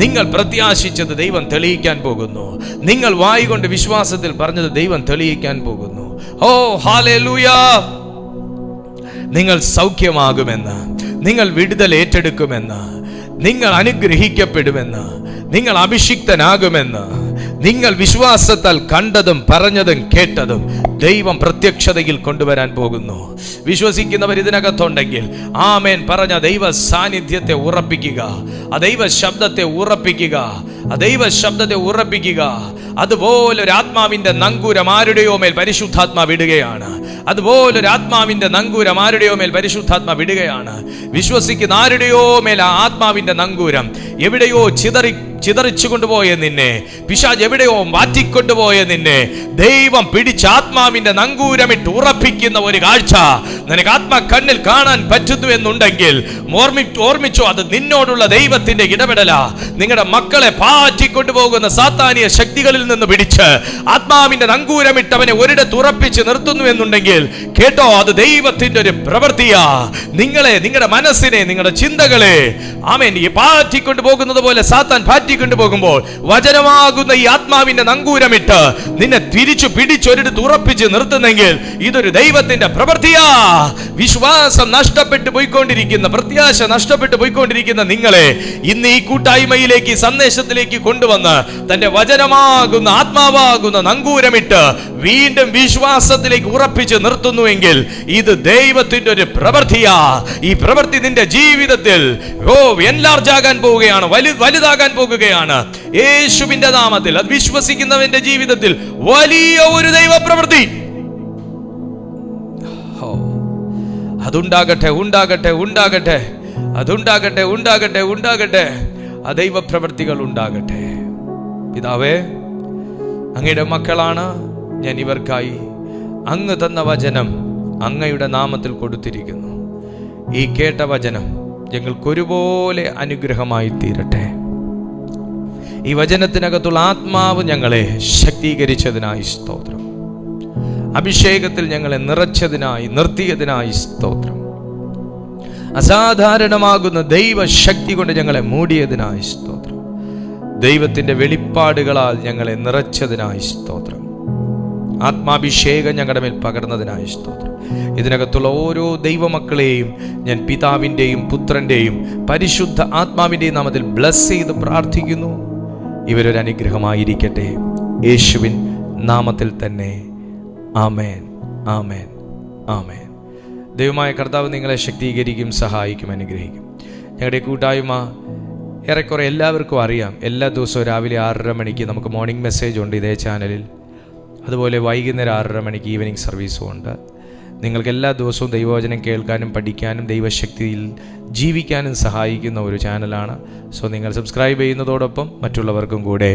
നിങ്ങൾ പ്രത്യാശിച്ചത് ദൈവം തെളിയിക്കാൻ പോകുന്നു. നിങ്ങൾ വായി കൊണ്ട് വിശ്വാസത്തിൽ പറഞ്ഞത് ദൈവം തെളിയിക്കാൻ പോകുന്നു. ഓ ഹല്ലേലൂയ! നിങ്ങൾ സൗഖ്യമാകുമെന്ന്, നിങ്ങൾ വിടുതൽ ഏറ്റെടുക്കുമെന്ന്, നിങ്ങൾ അനുഗ്രഹിക്കപ്പെടുമെന്ന്, നിങ്ങൾ അഭിഷിക്തനാകുമെന്ന്, നിങ്ങൾ വിശ്വാസത്താൽ കണ്ടതും പറഞ്ഞതും കേട്ടതും ദൈവം പ്രത്യക്ഷതയിൽ കൊണ്ടുവരാൻ പോകുന്നു. വിശ്വസിക്കുന്നവർ ഇതിനകത്തുണ്ടെങ്കിൽ ആമേൻ പറഞ്ഞ ദൈവ സാന്നിധ്യത്തെ ഉറപ്പിക്കുക, ആ ദൈവ ശബ്ദത്തെ ഉറപ്പിക്കുക. അതുപോലൊരു ആത്മാവിന്റെ നങ്കൂരം ആരുടെയോ മേൽ പരിശുദ്ധാത്മാ വിടുകയാണ്. വിശ്വസിക്കുന്ന ആരുടെയോ മേൽ ആ ആത്മാവിന്റെ നങ്കൂരം എവിടെയോ ചിതറിച്ചു കൊണ്ടുപോയ നിന്നെ, പിശാച് എവിടെയോ മാറ്റിക്കൊണ്ടുപോയ നിന്നെ ദൈവം പിടിച്ച് ആത്മാവിന്റെ നങ്കൂരമിട്ട് ഉറപ്പിക്കുന്ന ഒരു കാഴ്ച നിനക്ക് ആത്മാ കണ്ണിൽ കാണാൻ പറ്റുന്നു എന്നുണ്ടെങ്കിൽ ഓർമ്മിച്ചോ, അത് നിന്നോടുള്ള ദൈവത്തിന്റെ ഇടപെടലാ. നിങ്ങളുടെ മക്കളെ പാറ്റിക്കൊണ്ടുപോകുന്ന സാത്താനിയ ശക്തികളിൽ നിന്ന് പിടിച്ച് ആത്മാവിന്റെ നങ്കൂരമിട്ട് അവനെ ഒരിടത്ത് ഉറപ്പിച്ച് നിർത്തുന്നു എന്നുണ്ടെങ്കിൽ കേട്ടോ, അത് ദൈവത്തിന്റെ ഒരു പ്രവൃത്തിയാ. നിങ്ങളുടെ മനസ്സിനെ, നിങ്ങളുടെ ചിന്തകളെ ആമേൻ ഈ പാറ്റിക്കൊണ്ടു പോകുന്നത് പോലെ സാത്താൻ പാറ്റിക്കൊണ്ടുപോകുമ്പോൾ വചനമാകുന്ന ഈ ആത്മാവിന്റെ നങ്കൂരമിട്ട് നിന്നെ തിരിച്ചു പിടിച്ചൊരിടത്ത് ഉറപ്പിച്ച് നിർത്തുന്നെങ്കിൽ ഇതൊരു ദൈവത്തിന്റെ പ്രവൃത്തിയാ. വിശ്വാസം നഷ്ടപ്പെട്ടു പോയിക്കൊണ്ടിരിക്കുന്ന, പ്രത്യാശ നഷ്ടപ്പെട്ടു പോയിക്കൊണ്ടിരിക്കുന്ന നിങ്ങളെ ഇന്ന് ഈ കൂട്ടായ്മയിലേക്ക്, സന്ദേശത്തിലേക്ക് കൊണ്ടുവന്ന് തന്റെ വചനമാകുന്ന ആത്മാവാകുന്ന നങ്കൂരമിട്ട് വീണ്ടും വിശ്വാസത്തിലേക്ക് ഉറപ്പിച്ച് നിർത്തുന്നുവെങ്കിൽ ഇത് ദൈവത്തിന്റെ ഒരു പ്രവൃത്തിയാ. ഈ പ്രവൃത്തി നിന്റെ ജീവിതത്തിൽ എൻലാർജ് ആകാൻ പോവുകയാണ്, വലുതാകാൻ പോകുകയാണ്. യേശുവിന്റെ നാമത്തിൽ അത് വിശ്വസിക്കുന്നവന്റെ ജീവിതത്തിൽ വലിയ ഒരു ദൈവ പ്രവൃത്തി അതുണ്ടാകട്ടെ. ആ ദൈവ പ്രവൃത്തികൾ ഉണ്ടാകട്ടെ. പിതാവേ, അങ്ങയുടെ മക്കളാണ് ഞാൻ, ഇവർക്കായി അങ്ങ് തന്ന വചനം അങ്ങയുടെ നാമത്തിൽ കൊടുത്തിരിക്കുന്നു. ഈ കേട്ട വചനം ഞങ്ങൾക്കൊരുപോലെ അനുഗ്രഹമായി തീരട്ടെ. ഈ വചനത്തിനകത്തുള്ള ആത്മാവ് ഞങ്ങളെ ശക്തീകരിച്ചതിനായി സ്തോത്രം. അഭിഷേകത്തിൽ ഞങ്ങളെ നിറച്ചതിനായി, നിർത്തിയതിനായി സ്തോത്രം. അസാധാരണമാകുന്ന ദൈവശക്തി കൊണ്ട് ഞങ്ങളെ മൂടിയതിനായി സ്തോത്രം. ദൈവത്തിന്റെ വെളിപ്പാടുകളാൽ ഞങ്ങളെ നിറച്ചതിനായി സ്തോത്രം. ആത്മാഭിഷേകം ഞങ്ങളുടെ മേൽ പകർന്നതിനായി സ്തോത്രം. ഇതിനകത്തുള്ള ഓരോ ദൈവമക്കളെയും ഞാൻ പിതാവിൻ്റെയും പുത്രൻ്റെയും പരിശുദ്ധ ആത്മാവിൻ്റെയും നാമത്തിൽ ബ്ലസ് ചെയ്ത് പ്രാർത്ഥിക്കുന്നു. ഇവരൊരു അനുഗ്രഹമായിരിക്കട്ടെ, യേശുവിൻ നാമത്തിൽ തന്നെ. ആമേൻ, ആമേൻ, ആമേൻ. ദൈവമായ കർത്താവ് നിങ്ങളെ ശക്തീകരിക്കും, സഹായിക്കും, അനുഗ്രഹിക്കും. ഞങ്ങളുടെ കൂട്ടായ്മ ഏറെക്കുറെ എല്ലാവർക്കും അറിയാം. എല്ലാ ദിവസവും രാവിലെ 6:30 മണിക്ക് നമുക്ക് മോർണിംഗ് മെസ്സേജ് ഉണ്ട് ഇതേ ചാനലിൽ. അതുപോലെ വൈകുന്നേരം 6:30 മണിക്ക് ഈവനിങ് സർവീസും ഉണ്ട്. നിങ്ങൾക്ക് എല്ലാ ദിവസവും ദൈവവചനം കേൾക്കാനും പഠിക്കാനും ദൈവശക്തിയിൽ ജീവിക്കാനും സഹായിക്കുന്ന ഒരു ചാനലാണ്. സോ നിങ്ങൾ സബ്സ്ക്രൈബ് ചെയ്യുന്നതോടൊപ്പം മറ്റുള്ളവർക്കും കൂടെ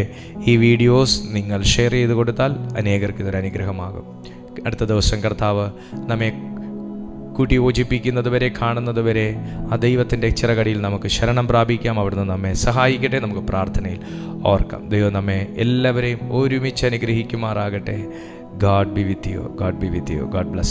ഈ വീഡിയോസ് നിങ്ങൾ ഷെയർ ചെയ്ത് കൊടുത്താൽ അനേകർക്ക് ഇതൊരു അനുഗ്രഹമാകും. അടുത്ത ദിവസം കർത്താവ് നമ്മെ കൂട്ടി യോജിപ്പിക്കുന്നത് വരെ, കാണുന്നത് വരെ ആ ദൈവത്തിൻ്റെ ചിറകടിയിൽ നമുക്ക് ശരണം പ്രാപിക്കാം. അവിടുന്ന് നമ്മെ സഹായിക്കട്ടെ. നമുക്ക് പ്രാർത്ഥനയിൽ ഓർക്കാം. ദൈവം നമ്മെ എല്ലാവരെയും ഒരുമിച്ച് അനുഗ്രഹിക്കുമാറാകട്ടെ. God be with you. God be with you. God bless you.